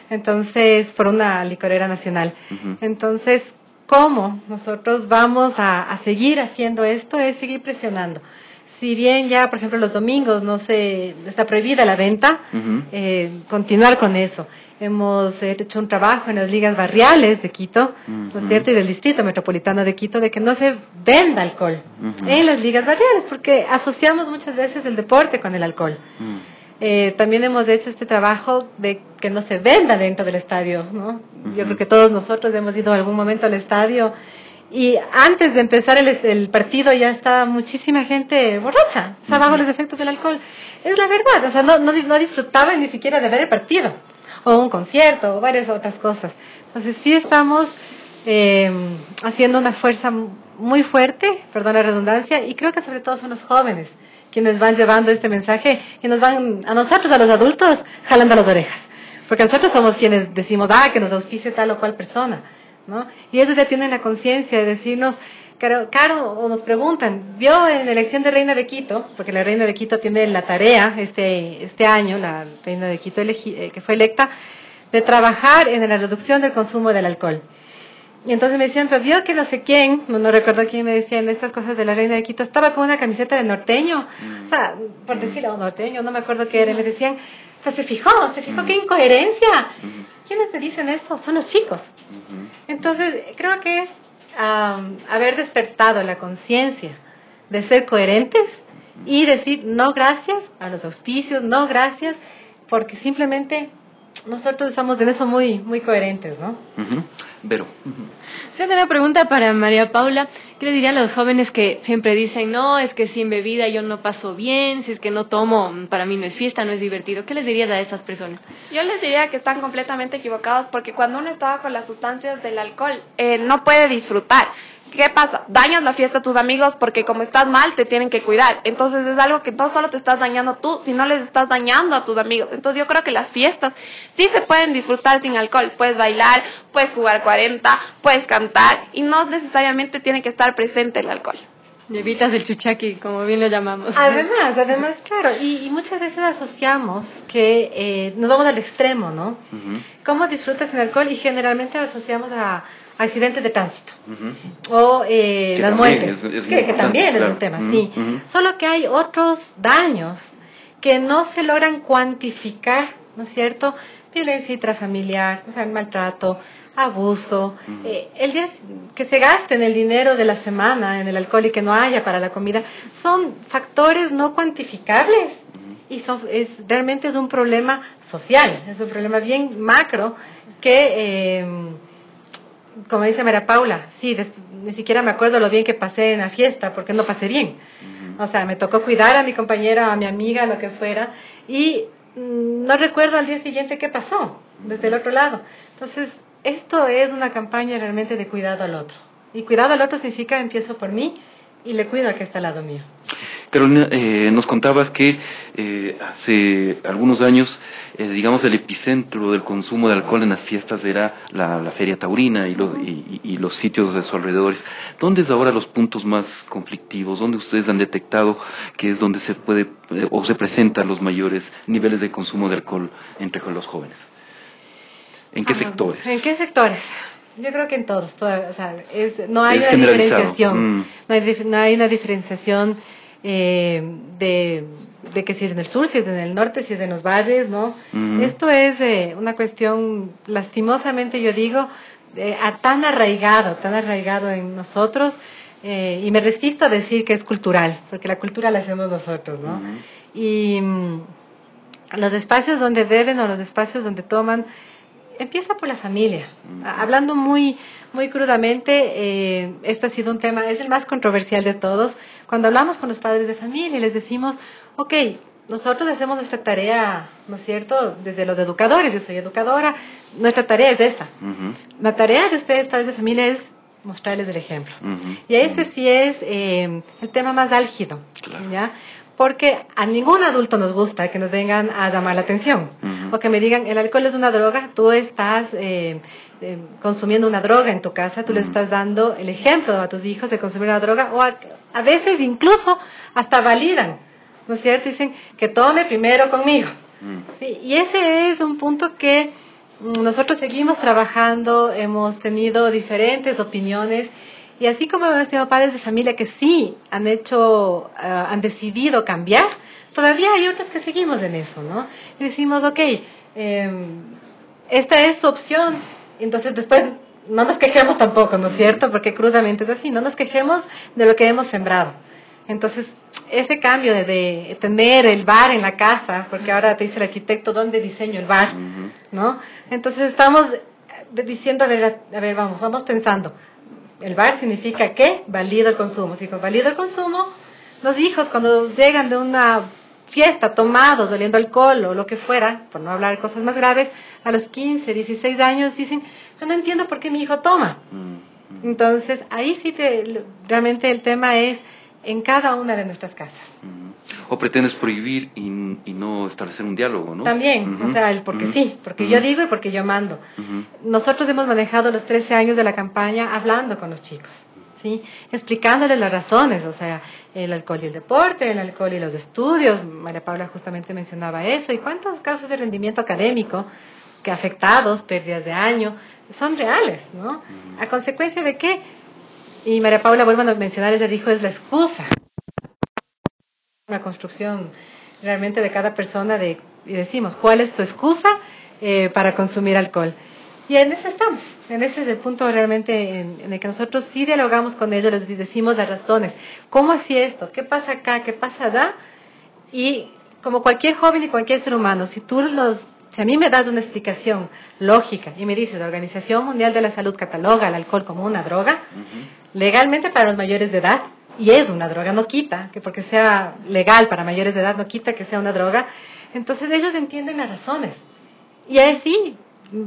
Entonces, por una licorera nacional. Entonces, ¿cómo nosotros vamos a seguir haciendo esto? Es seguir presionando. Si bien ya, por ejemplo, los domingos está prohibida la venta, continuar con eso. Hemos hecho un trabajo en las ligas barriales de Quito, ¿no es cierto?, y del Distrito Metropolitano de Quito, de que no se venda alcohol en las ligas barriales, porque asociamos muchas veces el deporte con el alcohol. También hemos hecho este trabajo de que no se venda dentro del estadio, ¿no? Yo creo que todos nosotros hemos ido en algún momento al estadio y antes de empezar el partido ya estaba muchísima gente borracha, o sea, bajo los efectos del alcohol. Es la verdad, o sea, no disfrutaban ni siquiera de ver el partido, o un concierto, o varias otras cosas. Entonces sí estamos haciendo una fuerza muy fuerte, perdón la redundancia, y creo que sobre todo son los jóvenes quienes van llevando este mensaje y nos van, a nosotros, a los adultos, jalando las orejas. Porque nosotros somos quienes decimos, que nos auspicie tal o cual persona, ¿no? Y ellos ya tienen la conciencia de decirnos, Caro, o nos preguntan, ¿vio en la elección de Reina de Quito? Porque la Reina de Quito tiene la tarea, este año, la Reina de Quito que fue electa, de trabajar en la reducción del consumo del alcohol. Y entonces me decían, pero vio que no sé quién, no recuerdo quién me decía en estas cosas de la Reina de Quito, estaba con una camiseta de norteño, o sea, por decirlo, norteño, no me acuerdo qué era, y me decían, pues se fijó, qué incoherencia. ¿Quiénes te dicen esto? Son los chicos. Entonces, creo que es haber despertado la conciencia de ser coherentes y decir no gracias a los auspicios, no gracias, porque simplemente nosotros estamos en eso muy coherentes, ¿no? Vero. Sí, una pregunta para María Paula. ¿Qué le diría a los jóvenes que siempre dicen, no, es que sin bebida yo no paso bien, si es que no tomo, para mí no es fiesta, no es divertido? ¿Qué les dirías a esas personas? Yo les diría que están completamente equivocados, porque cuando uno está bajo las sustancias del alcohol, no puede disfrutar. ¿Qué pasa? Dañas la fiesta a tus amigos porque como estás mal te tienen que cuidar. Entonces es algo que no solo te estás dañando tú, sino les estás dañando a tus amigos. Entonces yo creo que las fiestas sí se pueden disfrutar sin alcohol. Puedes bailar, puedes jugar 40, puedes cantar y no necesariamente tiene que estar presente el alcohol. Y evitas el chuchaqui, como bien lo llamamos. Además, claro, y muchas veces asociamos que nos vamos al extremo, ¿no? ¿Cómo disfrutas el alcohol? Y generalmente lo asociamos a accidentes de tránsito o las muertes, que también es un tema, sí. Solo que hay otros daños que no se logran cuantificar, ¿no es cierto? Violencia intrafamiliar, o sea, el maltrato, abuso, el día que se gasten el dinero de la semana en el alcohol y que no haya para la comida, son factores no cuantificables y realmente es un problema social, es un problema bien macro que como dice María Paula, sí, ni siquiera me acuerdo lo bien que pasé en la fiesta, porque no pasé bien. O sea, me tocó cuidar a mi compañera, a mi amiga, lo que fuera, y no recuerdo al día siguiente qué pasó, desde el otro lado. Entonces, esto es una campaña realmente de cuidado al otro. Y cuidado al otro significa empiezo por mí y le cuido al que está al lado mío. Carolina, nos contabas que hace algunos años, digamos, el epicentro del consumo de alcohol en las fiestas era la Feria Taurina y los sitios de sus alrededores. ¿Dónde es ahora los puntos más conflictivos? ¿Dónde ustedes han detectado que es donde se puede o se presentan los mayores niveles de consumo de alcohol entre los jóvenes? ¿En qué sectores? ¿En qué sectores? Yo creo que en todos. O sea, no hay una diferenciación. No hay una diferenciación de que si es en el sur, si es en el norte, si es en los valles, ¿no? Esto es una cuestión, lastimosamente yo digo, tan arraigado en nosotros, y me resisto a decir que es cultural, porque la cultura la hacemos nosotros, ¿no? Y los espacios donde beben o los espacios donde toman, empieza por la familia. Hablando muy crudamente, este ha sido un tema, es el más controversial de todos. Cuando hablamos con los padres de familia y les decimos, ok, nosotros hacemos nuestra tarea, ¿no es cierto?, desde los educadores, yo soy educadora, nuestra tarea es esa. La tarea de ustedes, padres de familia, es mostrarles el ejemplo. Y ese sí es el tema más álgido, ¿ya? Porque a ningún adulto nos gusta que nos vengan a llamar la atención, o que me digan, el alcohol es una droga, tú estás consumiendo una droga en tu casa, tú le estás dando el ejemplo a tus hijos de consumir una droga, o a veces incluso hasta validan, ¿no es cierto? Dicen que tome primero conmigo. Sí, y ese es un punto que nosotros seguimos trabajando, hemos tenido diferentes opiniones. Y así como hemos tenido padres de familia que sí han decidido cambiar, todavía hay otros que seguimos en eso, ¿no? Y decimos, ok, esta es su opción, entonces después no nos quejemos tampoco, ¿no es cierto? Porque crudamente es así, no nos quejemos de lo que hemos sembrado. Entonces, ese cambio de tener el bar en la casa, porque ahora te dice el arquitecto dónde diseño el bar, ¿no? Entonces estamos diciendo, a ver, vamos pensando. El bar significa que valido el consumo. Si valido el consumo, los hijos cuando llegan de una fiesta tomados, oliendo alcohol o lo que fuera, por no hablar de cosas más graves, a los 15, 16 años dicen, no entiendo por qué mi hijo toma. Entonces, ahí sí realmente el tema es en cada una de nuestras casas. O pretendes prohibir y no establecer un diálogo, ¿no? También, o sea, el porque sí, porque yo digo y porque yo mando. Nosotros hemos manejado los 13 años de la campaña hablando con los chicos, ¿sí? Explicándoles las razones, o sea, el alcohol y el deporte, el alcohol y los estudios. María Paula justamente mencionaba eso. ¿Y cuántos casos de rendimiento académico que afectados, pérdidas de año, son reales, ¿no? ¿A consecuencia de qué? Y María Paula, vuelvo a mencionar, ella dijo, es la excusa. Una construcción realmente de cada persona y decimos, ¿cuál es tu excusa para consumir alcohol? Y en eso estamos, en ese es el punto realmente en el que nosotros sí dialogamos con ellos, les decimos las razones, ¿cómo así esto? ¿Qué pasa acá? ¿Qué pasa allá? Y como cualquier joven y cualquier ser humano, si a mí me das una explicación lógica y me dices, la Organización Mundial de la Salud cataloga el alcohol como una droga, legalmente para los mayores de edad, y es una droga, no quita, que porque sea legal para mayores de edad no quita que sea una droga, entonces ellos entienden las razones. Y así,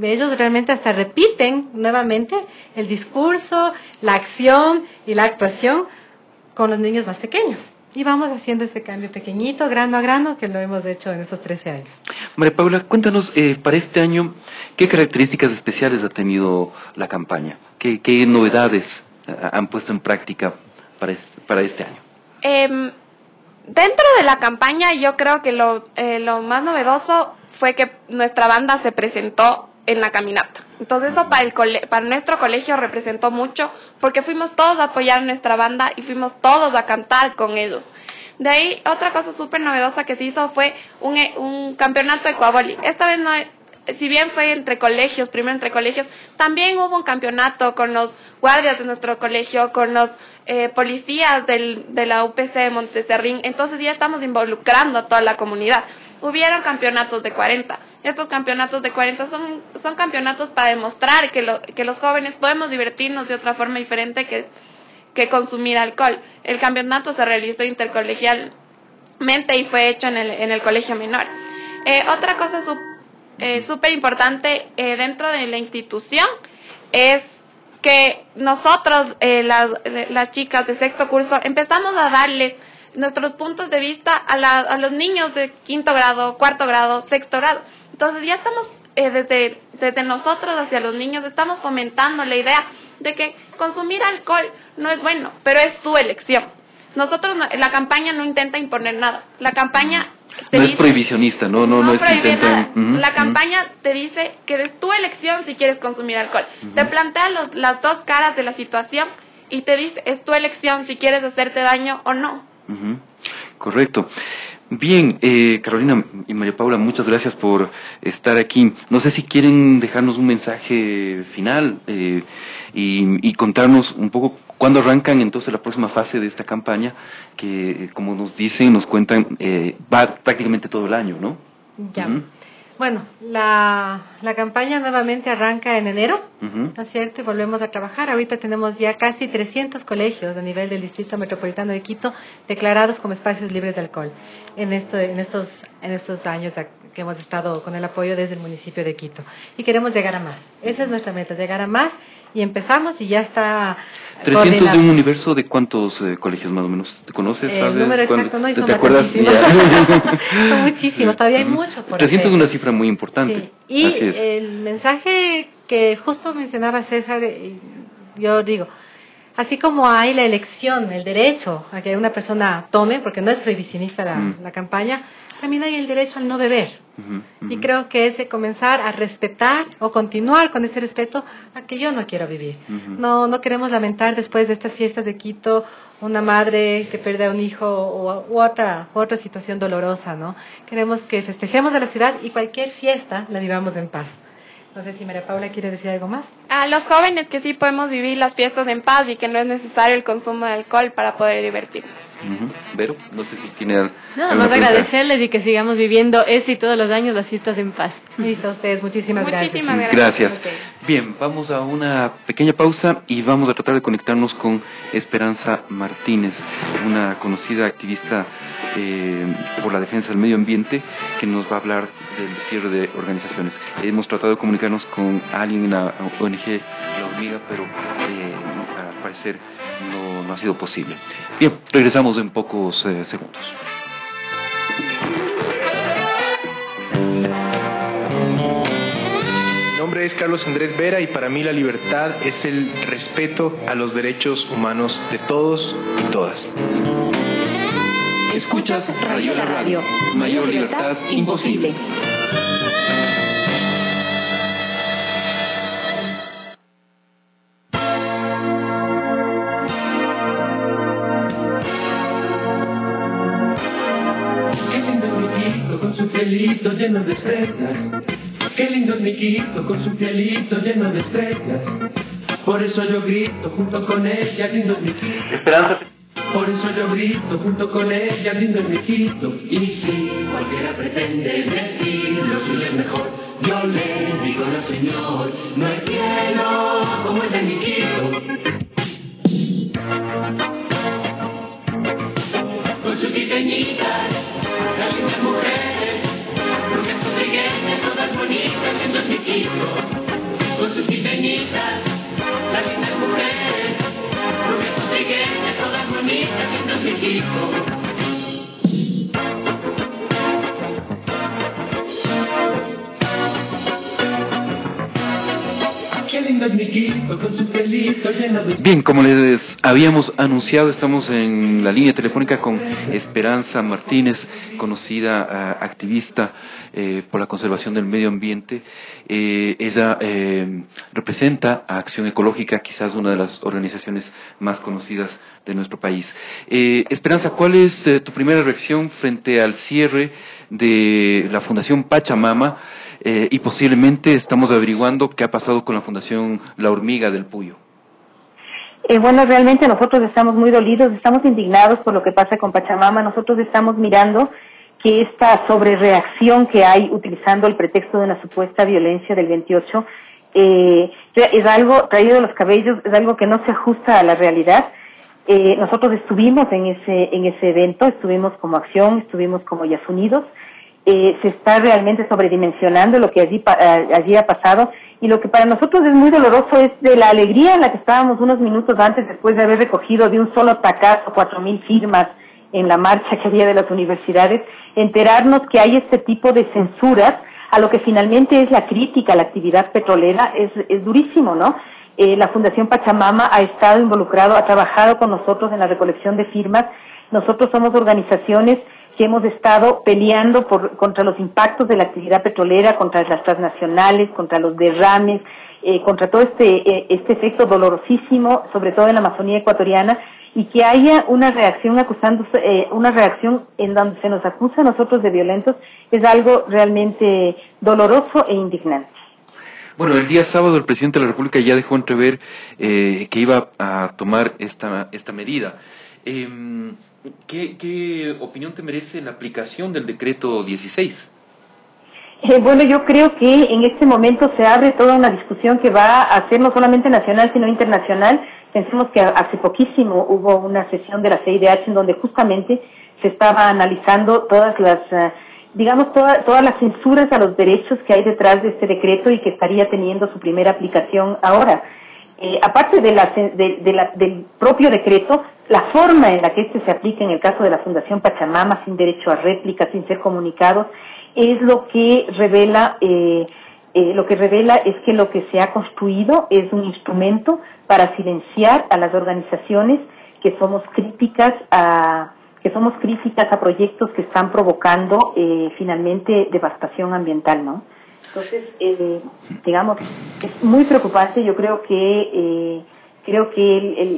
ellos realmente hasta repiten nuevamente el discurso, la acción y la actuación con los niños más pequeños. Y vamos haciendo ese cambio pequeñito, grano a grano, que lo hemos hecho en estos 13 años. María Paula, cuéntanos, para este año, ¿qué características especiales ha tenido la campaña? ¿Qué novedades han puesto en práctica para este año? Dentro de la campaña yo creo que lo más novedoso fue que nuestra banda se presentó en la caminata. Entonces eso para nuestro colegio representó mucho, porque fuimos todos a apoyar a nuestra banda y fuimos todos a cantar con ellos. De ahí, otra cosa súper novedosa que se hizo fue un campeonato de ecuavoli. Esta vez no, si bien fue primero entre colegios, también hubo un campeonato con los guardias de nuestro colegio, con los policías de la UPC de Monteserrín. Entonces ya estamos involucrando a toda la comunidad. Hubieron campeonatos de 40. Estos campeonatos de 40 son campeonatos para demostrar que los jóvenes podemos divertirnos de otra forma diferente que consumir alcohol. El campeonato se realizó intercolegialmente y fue hecho en el colegio menor. Otra cosa súper importante dentro de la institución es que nosotros, las chicas de sexto curso, empezamos a darles nuestros puntos de vista a los niños de quinto grado, cuarto grado, sexto grado. Entonces ya estamos, desde nosotros hacia los niños, estamos fomentando la idea de que consumir alcohol no es bueno, pero es su elección. Nosotros, la campaña no intenta imponer nada. La campaña no es prohibicionista, no es que intenten... La campaña te dice que es tu elección si quieres consumir alcohol. Te plantea las dos caras de la situación y te dice, es tu elección si quieres hacerte daño o no. Correcto. Bien, Carolina y María Paula, muchas gracias por estar aquí. No sé si quieren dejarnos un mensaje final y contarnos un poco cuándo arrancan entonces la próxima fase de esta campaña, que como nos dicen, nos cuentan, va prácticamente todo el año, ¿no? Ya. Bueno, la campaña nuevamente arranca en enero, ¿no es cierto? Y volvemos a trabajar. Ahorita tenemos ya casi 300 colegios a nivel del Distrito Metropolitano de Quito declarados como espacios libres de alcohol en estos años que hemos estado con el apoyo desde el municipio de Quito. Y queremos llegar a más. Esa es nuestra meta, llegar a más. Y empezamos y ya está 300 de un universo de cuántos colegios más o menos. ¿Te conoces? El número exacto no, y son ¿te acuerdas? Son muchísimos, todavía hay mucho por 300 es una cifra muy importante. Sí. Y el mensaje que justo mencionaba César, yo digo, así como hay la elección, el derecho a que una persona tome, porque no es prohibicionista la campaña, también hay el derecho al no beber. Y creo que es de comenzar a respetar o continuar con ese respeto a que yo no quiero vivir. No queremos lamentar después de estas fiestas de Quito una madre que pierde a un hijo u otra situación dolorosa, ¿no? Queremos que festejemos a la ciudad y cualquier fiesta la vivamos en paz. No sé si María Paula quiere decir algo más. A los jóvenes que sí podemos vivir las fiestas en paz y que no es necesario el consumo de alcohol para poder divertirnos. Vero, no sé si tiene nada más agradecerles y que sigamos viviendo y todos los años las fiestas en paz. Listo, a ustedes, muchísimas gracias. Gracias. Bien, vamos a una pequeña pausa y vamos a tratar de conectarnos con Esperanza Martínez, una conocida activista por la defensa del medio ambiente, que nos va a hablar del cierre de organizaciones. Hemos tratado de comunicarnos con alguien en la ONG La Hormiga, pero al parecer no ha sido posible. Bien, regresamos en pocos segundos. Mi nombre es Carlos Andrés Vera y para mí la libertad es el respeto a los derechos humanos de todos y todas. Escuchas Radio La Radio. Mayor libertad imposible. Con su pielito lleno de estrellas. Qué lindo es mi Quito con su pielito lleno de estrellas. Por eso yo grito junto con ella, lindo es mi Quito. Esperanza. Por eso yo grito junto con ella, lindo es mi Quito. Y si cualquiera pretende decir lo suyo es mejor, yo le digo no señor, no hay cielo como el de mi Quito. Con sus quiteñitas, las lindas mujeres, rubias sus trigueñas, todas bonitas, lindo es mi Quito. Con sus quiteñitas, las lindas mujeres, rubias sus trigueñas, todas bonitas, lindo es mi Quito. Bien, como les habíamos anunciado, estamos en la línea telefónica con Esperanza Martínez, conocida activista por la conservación del medio ambiente. Ella representa a Acción Ecológica, quizás una de las organizaciones más conocidas de nuestro país. Esperanza, ¿cuál es tu primera reacción frente al cierre de la Fundación Pachamama? Y posiblemente estamos averiguando qué ha pasado con la Fundación La Hormiga del Puyo. Bueno, realmente nosotros estamos muy dolidos, estamos indignados por lo que pasa con Pachamama. Nosotros estamos mirando que esta sobrereacción que hay utilizando el pretexto de una supuesta violencia del 28 es algo traído de los cabellos, es algo que no se ajusta a la realidad. Nosotros estuvimos en ese evento, estuvimos como Acción, estuvimos como Yasunidos. Se está realmente sobredimensionando lo que allí ha pasado Y lo que para nosotros es muy doloroso es de la alegría en la que estábamos unos minutos antes, después de haber recogido de un solo tacazo 4,000 firmas en la marcha que había de las universidades, enterarnos que hay este tipo de censuras a lo que finalmente es la crítica a la actividad petrolera. Es durísimo, ¿no? La Fundación Pachamama ha estado involucrado, ha trabajado con nosotros en la recolección de firmas. Nosotros somos organizaciones que hemos estado peleando contra los impactos de la actividad petrolera, contra las transnacionales, contra los derrames, contra todo este efecto dolorosísimo, sobre todo en la Amazonía ecuatoriana, y que haya una reacción una reacción en donde se nos acusa a nosotros de violentos, es algo realmente doloroso e indignante. Bueno, el día sábado el presidente de la República ya dejó entrever que iba a tomar esta medida. ¿Qué opinión te merece la aplicación del decreto 16? Bueno, yo creo que en este momento se abre toda una discusión que va a ser no solamente nacional, sino internacional. Pensemos que hace poquísimo hubo una sesión de la CIDH en donde justamente se estaba analizando todas las, todas las censuras a los derechos que hay detrás de este decreto y que estaría teniendo su primera aplicación ahora. Aparte del propio decreto, la forma en la que este se aplica en el caso de la Fundación Pachamama, sin derecho a réplica, sin ser comunicados, es lo que revela es que lo que se ha construido es un instrumento para silenciar a las organizaciones que somos críticas a proyectos que están provocando finalmente devastación ambiental, ¿no? Entonces, es muy preocupante. Yo creo que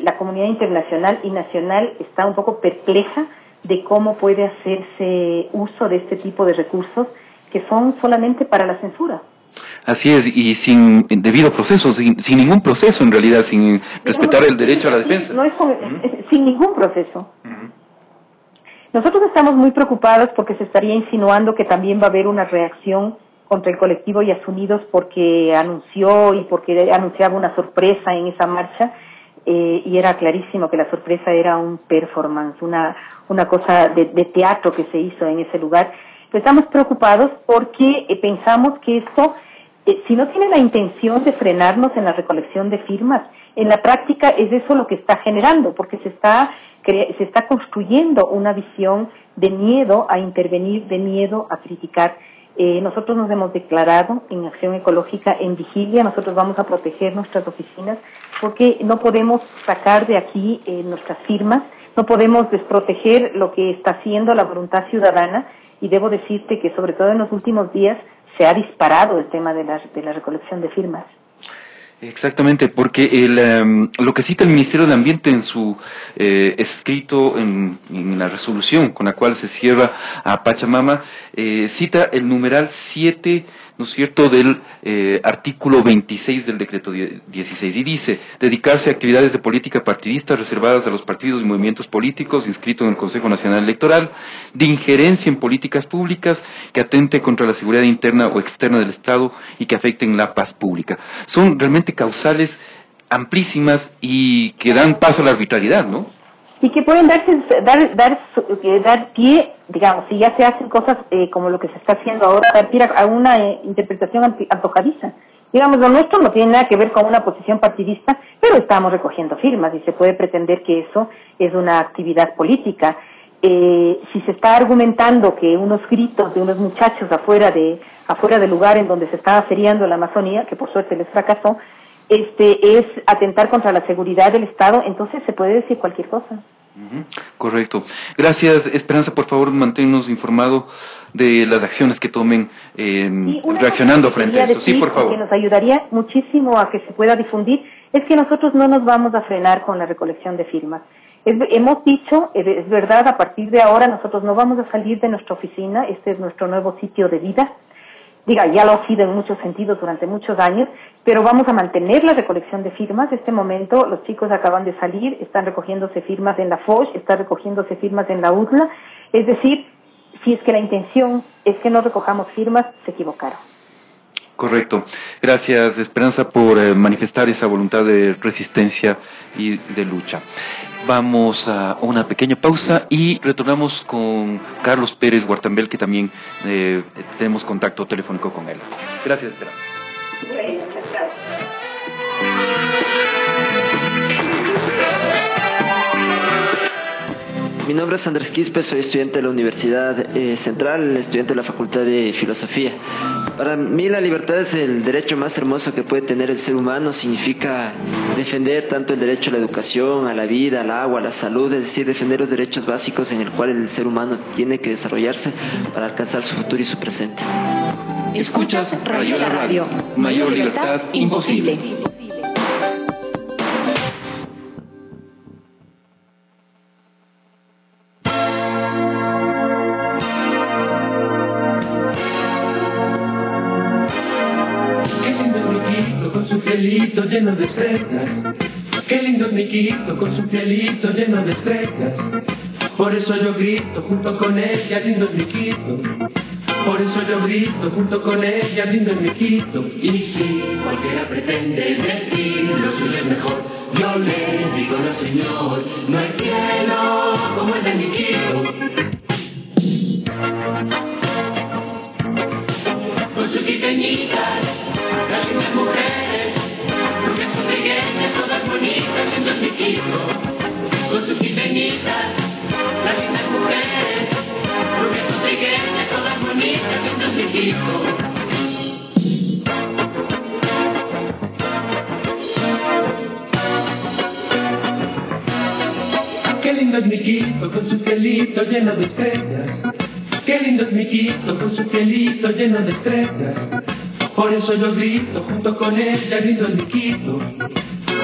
la comunidad internacional y nacional está un poco perpleja de cómo puede hacerse uso de este tipo de recursos que son solamente para la censura. Así es, y sin debido proceso, sin ningún proceso en realidad, sin respetar el derecho a la defensa. No es sin ningún proceso. Nosotros estamos muy preocupados porque se estaría insinuando que también va a haber una reacción contra el colectivo Yas Unidos porque anunciaba una sorpresa en esa marcha, y era clarísimo que la sorpresa era un performance, una cosa de teatro que se hizo en ese lugar. Estamos preocupados porque pensamos que esto, si no tiene la intención de frenarnos en la recolección de firmas, en la práctica es eso lo que está generando, porque se está construyendo una visión de miedo a intervenir, de miedo a criticar. Nosotros nos hemos declarado en Acción Ecológica en vigilia. Nosotros vamos a proteger nuestras oficinas porque no podemos sacar de aquí nuestras firmas, no podemos desproteger lo que está haciendo la voluntad ciudadana, y debo decirte que sobre todo en los últimos días se ha disparado el tema de la recolección de firmas. Exactamente, porque lo que cita el Ministerio del Ambiente en su escrito en la resolución con la cual se cierra a Pachamama, cita el numeral 7, ¿no es cierto?, del artículo 26 del decreto 16, y dice: dedicarse a actividades de política partidista reservadas a los partidos y movimientos políticos inscritos en el Consejo Nacional Electoral, de injerencia en políticas públicas que atente contra la seguridad interna o externa del Estado y que afecten la paz pública. Son realmente causales amplísimas y que dan paso a la arbitrariedad, ¿no? Y que pueden dar pie, digamos, si ya se hacen cosas como lo que se está haciendo ahora, dar pie a una interpretación antojadiza. Digamos, lo nuestro no tiene nada que ver con una posición partidista, pero estamos recogiendo firmas y se puede pretender que eso es una actividad política. Si se está argumentando que unos gritos de unos muchachos afuera del lugar en donde se estaba feriando la Amazonía, que por suerte les fracasó, es atentar contra la seguridad del Estado, entonces se puede decir cualquier cosa. Correcto. Gracias, Esperanza. Por favor, manténnos informados de las acciones que tomen reaccionando frente a esto. Sí, por favor. Que nos ayudaría muchísimo a que se pueda difundir es que nosotros no nos vamos a frenar con la recolección de firmas. Hemos dicho, es verdad, a partir de ahora nosotros no vamos a salir de nuestra oficina. Este es nuestro nuevo sitio de vida. Ya lo ha sido en muchos sentidos durante muchos años, pero vamos a mantener la recolección de firmas. En este momento los chicos acaban de salir, están recogiéndose firmas en la FOSH, están recogiéndose firmas en la UTLA. Es decir, si es que la intención es que no recojamos firmas, se equivocaron. Correcto. Gracias, Esperanza, por manifestar esa voluntad de resistencia y de lucha. Vamos a una pequeña pausa y retornamos con Carlos Pérez Guartambel, que también tenemos contacto telefónico con él. Gracias, Esperanza. Bueno, gracias. Mi nombre es Andrés Quispe, soy estudiante de la Universidad Central, estudiante de la Facultad de Filosofía. Para mí la libertad es el derecho más hermoso que puede tener el ser humano. Significa defender tanto el derecho a la educación, a la vida, al agua, a la salud, es decir, defender los derechos básicos en el cual el ser humano tiene que desarrollarse para alcanzar su futuro y su presente. Escuchas Rayuela Radio. Mayor libertad imposible. Lleno de estrellas, qué lindo es mi Quito con su pielito lleno de estrellas. Por eso yo grito junto con ella, lindo es mi Quito. Por eso yo grito junto con ella, lindo es mi Quito. Y si cualquiera pretende decir lo suyo es mejor, yo le digo no señor, no hay cielo como el de mi Quito. Con sus quiteñitas, las lindas mujeres, rubias trigueñas, todas bonitas, lindo es mi Quito. Con sus quiteñitas, las lindas mujeres, rubias trigueñas, todas bonitas, lindo es mi Quito. Qué lindo es mi Quito con su pielito lleno de estrellas. Qué lindo es mi Quito con su pielito lleno de estrellas. Por eso yo grito junto con ella, lindo es mi Quito.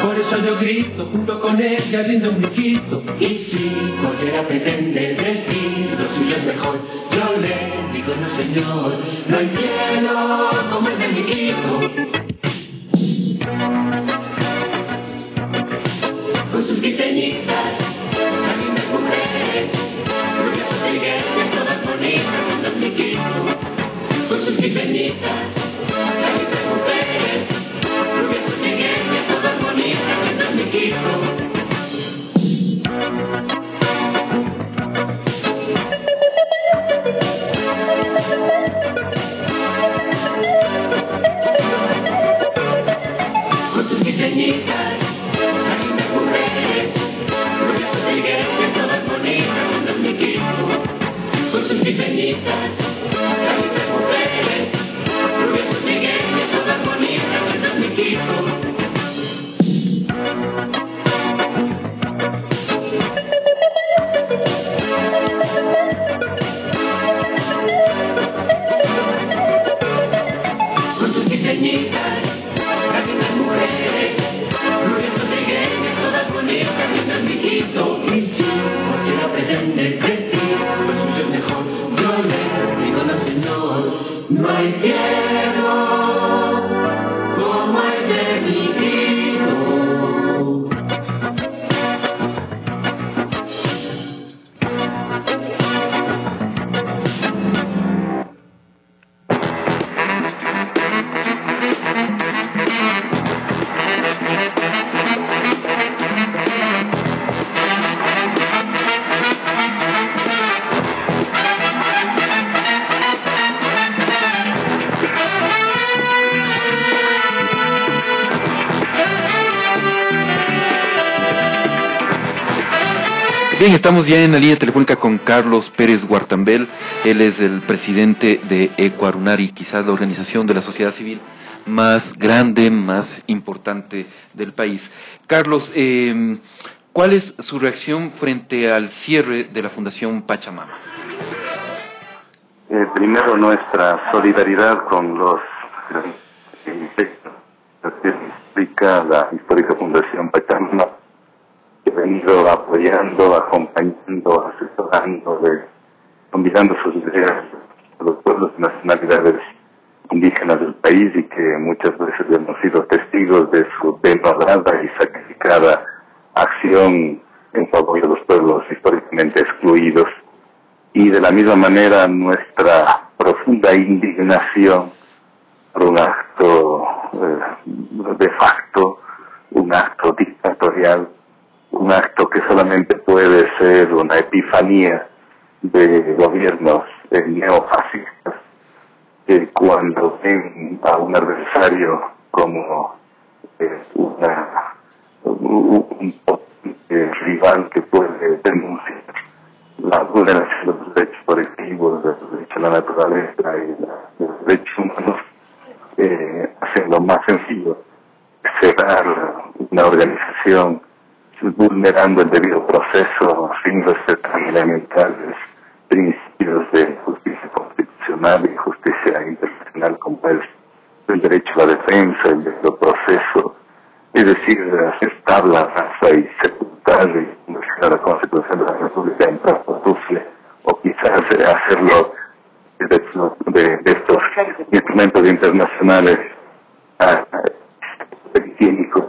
Por eso yo grito junto con ella, lindo es mi Quito. Y si cualquiera pretende decir lo suyo es mejor, yo le digo no señor, no hay cielo como el de mi Quito. Con sus quiteñitas, las lindas mujeres, rubias o trigueñas, todas bonitas, lindo es mi Quito. Con sus quiteñitas, las lindas mujeres, rubias o trigueñas, todas bonitas, lindo es mi Quito. Con sus quiteñitas, las lindas mujeres, rubias o trigueñas, todas bonitas, lindo es mi Quito. Con sus quiteñitas, las lindas mujeres, rubias o trigueñas, todas bonitas, lindo es mi Quito. Con sus quiteñitas, las lindas mujeres, rubias o trigueñas, todas bonitas, lindo es mi Quito. Y si cualquiera pretende decir lo suyo es mejor, yo le digo no señor, no hay cielo como el de mi Quito. Bien, estamos ya en la línea telefónica con Carlos Pérez Guartambel. Él es el presidente de Ecuarunari, quizás la organización de la sociedad civil más grande, más importante del país. Carlos, ¿cuál es su reacción frente al cierre de la Fundación Pachamama? Primero, nuestra solidaridad con los la histórica Fundación Pachamama, que ha venido apoyando, acompañando, asesorando, combinando sus ideas a los pueblos y nacionalidades indígenas del país, y que muchas veces hemos sido testigos de su denodada y sacrificada acción en favor de los pueblos históricamente excluidos. Y de la misma manera nuestra profunda indignación por un acto de facto, un acto dictatorial, un acto que solamente puede ser una epifanía de gobiernos neofascistas, cuando ven a un adversario como un rival que puede denunciar la vulneración de los derechos colectivos, de los derechos de la naturaleza y de los derechos humanos, hacen lo más sencillo, cerrar una organización vulnerando el debido proceso sin respetar elementales principios de justicia constitucional y justicia internacional como es el derecho a la defensa, el debido proceso, es decir, hacer tabla rasa y sepultar la Constitución de la República en Praxis, o quizás hacerlo de estos instrumentos internacionales higiénicos,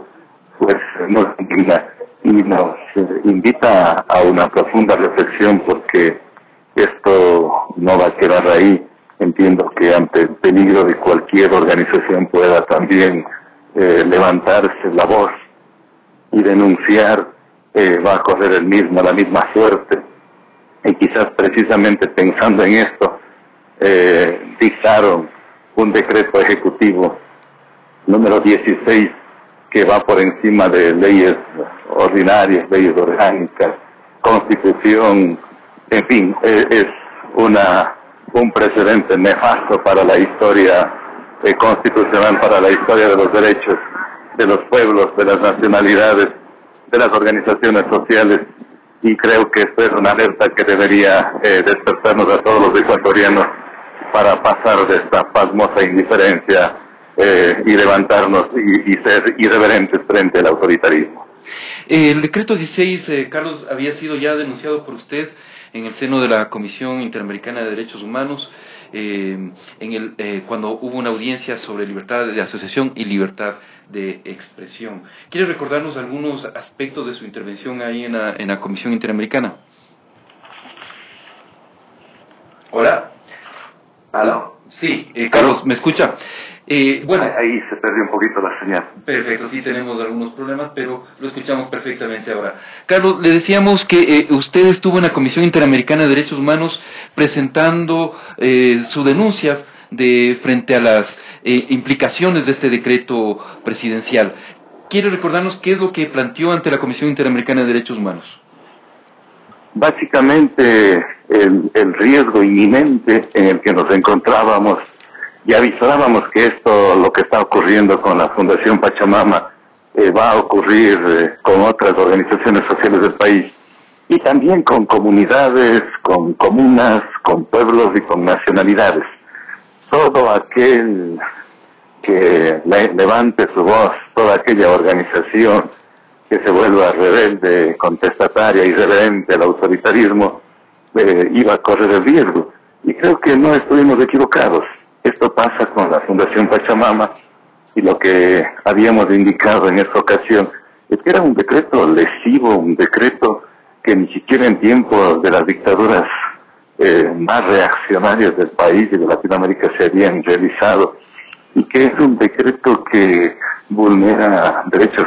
pues nos indigna y nos invita a una profunda reflexión, porque esto no va a quedar ahí. Entiendo que ante el peligro de cualquier organización pueda también levantarse la voz y denunciar, va a correr la misma suerte. Y quizás precisamente pensando en esto, dictaron un decreto ejecutivo número 16 que va por encima de leyes ordinarias, leyes orgánicas, constitución, en fin, es un precedente nefasto para la historia constitucional, para la historia de los derechos de los pueblos, de las nacionalidades, de las organizaciones sociales, y creo que esto es una alerta que debería despertarnos a todos los ecuatorianos para pasar de esta pasmosa indiferencia y levantarnos y ser irreverentes frente al autoritarismo. El decreto 16, Carlos, había sido ya denunciado por usted en el seno de la Comisión Interamericana de Derechos Humanos, cuando hubo una audiencia sobre libertad de asociación y libertad de expresión. ¿Quiere recordarnos algunos aspectos de su intervención ahí en la Comisión Interamericana? Hola. ¿Aló? Sí, Carlos, ¿me escucha? Bueno, ahí se perdió un poquito la señal. Perfecto, sí tenemos algunos problemas, pero lo escuchamos perfectamente ahora. Carlos, le decíamos que usted estuvo en la Comisión Interamericana de Derechos Humanos presentando su denuncia frente a las implicaciones de este decreto presidencial. ¿Quiere recordarnos qué es lo que planteó ante la Comisión Interamericana de Derechos Humanos? Básicamente el riesgo inminente en el que nos encontrábamos, y avisábamos que lo que está ocurriendo con la Fundación Pachamama, va a ocurrir con otras organizaciones sociales del país, y también con comunidades, con comunas, con pueblos y con nacionalidades. Todo aquel que levante su voz, toda aquella organización que se vuelva rebelde, contestataria, irreverente al autoritarismo, iba a correr el riesgo. Y creo que no estuvimos equivocados. Esto pasa con la Fundación Pachamama, y lo que habíamos indicado en esta ocasión es que era un decreto lesivo, un decreto que ni siquiera en tiempos de las dictaduras más reaccionarias del país y de Latinoamérica se habían realizado, y que es un decreto que vulnera derechos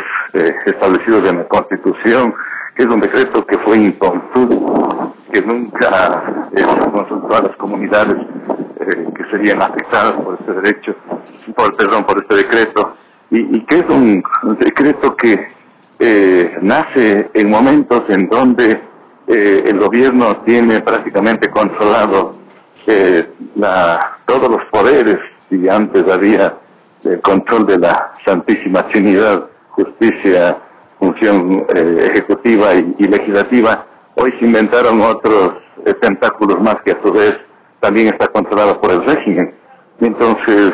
establecidos en la Constitución, que es un decreto que fue inconsulto, que nunca consultó a las comunidades que serían afectadas por este derecho, por este decreto, y que es un decreto que nace en momentos en donde el gobierno tiene prácticamente controlado todos los poderes, y antes había el control de la Santísima Trinidad, justicia, función ejecutiva y legislativa. Hoy se inventaron otros tentáculos más que a su vez también está controlado por el régimen. Entonces,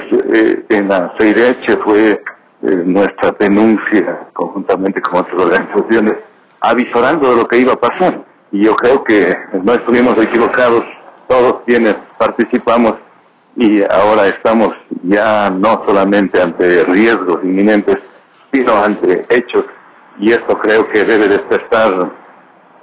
en la CIDH fue nuestra denuncia, conjuntamente con otras organizaciones, avisorando de lo que iba a pasar. Y yo creo que no estuvimos equivocados, todos quienes participamos, y ahora estamos ya no solamente ante riesgos inminentes, sino ante hechos, y esto creo que debe despertar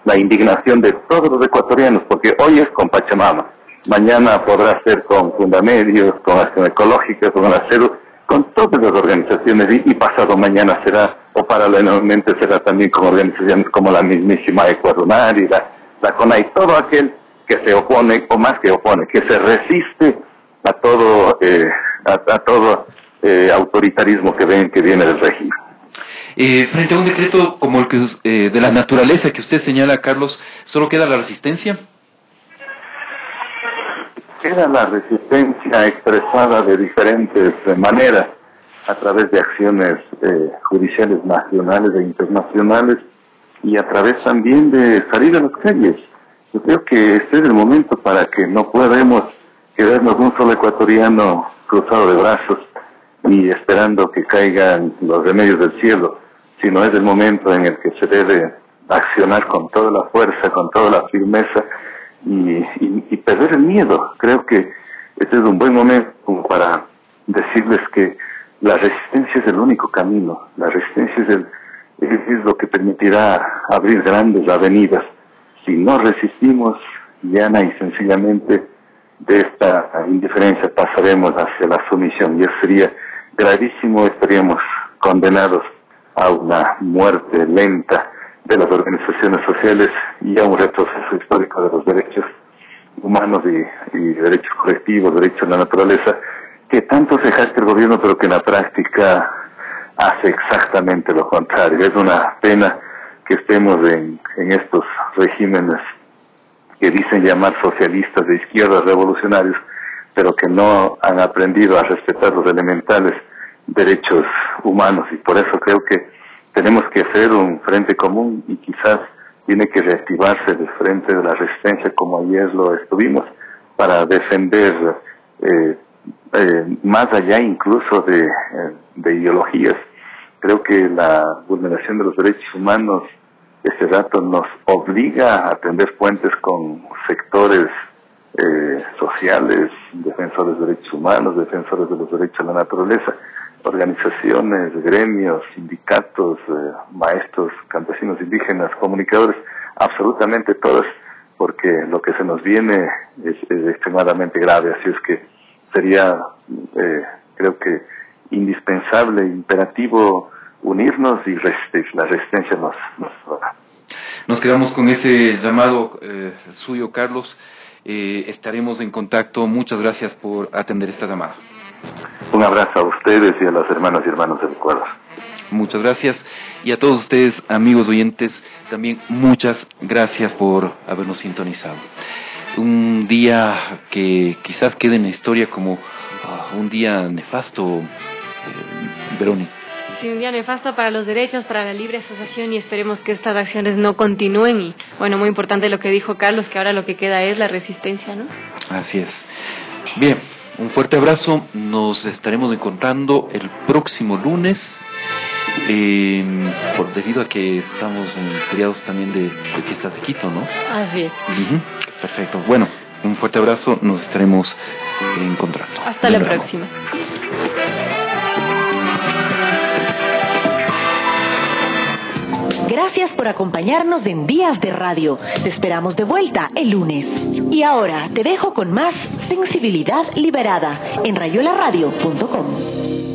la indignación de todos los ecuatorianos, porque hoy es con Pachamama, mañana podrá ser con Fundamedios, con Acción Ecológica, con la CEDU, con todas las organizaciones, y pasado mañana será, o paralelamente será también con organizaciones como la mismísima Ecuador y la CONAI, todo aquel que se opone, o más que opone, que se resiste a todo autoritarismo que viene del régimen. Frente a un decreto como el que de la naturaleza que usted señala, Carlos, ¿solo queda la resistencia? Queda la resistencia expresada de diferentes maneras, a través de acciones judiciales nacionales e internacionales, y a través también de salir a las calles. Yo creo que este es el momento para que no podamos quedarnos un solo ecuatoriano cruzado de brazos y esperando que caigan los remedios del cielo, sino es el momento en el que se debe accionar con toda la fuerza, con toda la firmeza y perder el miedo. Creo que este es un buen momento como para decirles que la resistencia es el único camino, la resistencia es lo que permitirá abrir grandes avenidas. Si no resistimos, llana y sencillamente, de esta indiferencia pasaremos hacia la sumisión y eso sería gravísimo, estaríamos condenados a una muerte lenta de las organizaciones sociales y a un retroceso histórico de los derechos humanos y derechos colectivos, derechos de la naturaleza, que tanto se jacta el gobierno, pero que en la práctica hace exactamente lo contrario. Es una pena que estemos en estos regímenes que dicen llamar socialistas de izquierda, revolucionarios, pero que no han aprendido a respetar los elementales derechos humanos, y por eso creo que tenemos que hacer un frente común y quizás tiene que reactivarse el frente de la resistencia como ayer lo estuvimos, para defender más allá incluso de ideologías. Creo que la vulneración de los derechos humanos este rato nos obliga a tender puentes con sectores sociales, defensores de derechos humanos, defensores de los derechos de la naturaleza, organizaciones, gremios, sindicatos, maestros, campesinos, indígenas, comunicadores, absolutamente todos, porque lo que se nos viene es extremadamente grave. Así es que sería, creo que indispensable, imperativo unirnos y resistir. La resistencia nos quedamos con ese llamado suyo, Carlos. Estaremos en contacto. Muchas gracias por atender esta llamada. Un abrazo a ustedes y a las hermanas y hermanos del Ecuador. Muchas gracias. Y a todos ustedes, amigos oyentes, también muchas gracias por habernos sintonizado. Un día que quizás quede en la historia como un día nefasto, Verónica. Sí, un día nefasto para los derechos, para la libre asociación, y esperemos que estas acciones no continúen. Y bueno, muy importante lo que dijo Carlos, que ahora lo que queda es la resistencia, ¿no? Así es. Bien, un fuerte abrazo. Nos estaremos encontrando el próximo lunes, debido a que estamos en periodos también de fiestas de Quito, ¿no? Así es. Perfecto. Bueno, un fuerte abrazo. Nos estaremos encontrando. Hasta la próxima. Gracias por acompañarnos en Días de Radio. Te esperamos de vuelta el lunes. Y ahora te dejo con más Sensibilidad Liberada en rayolaradio.com.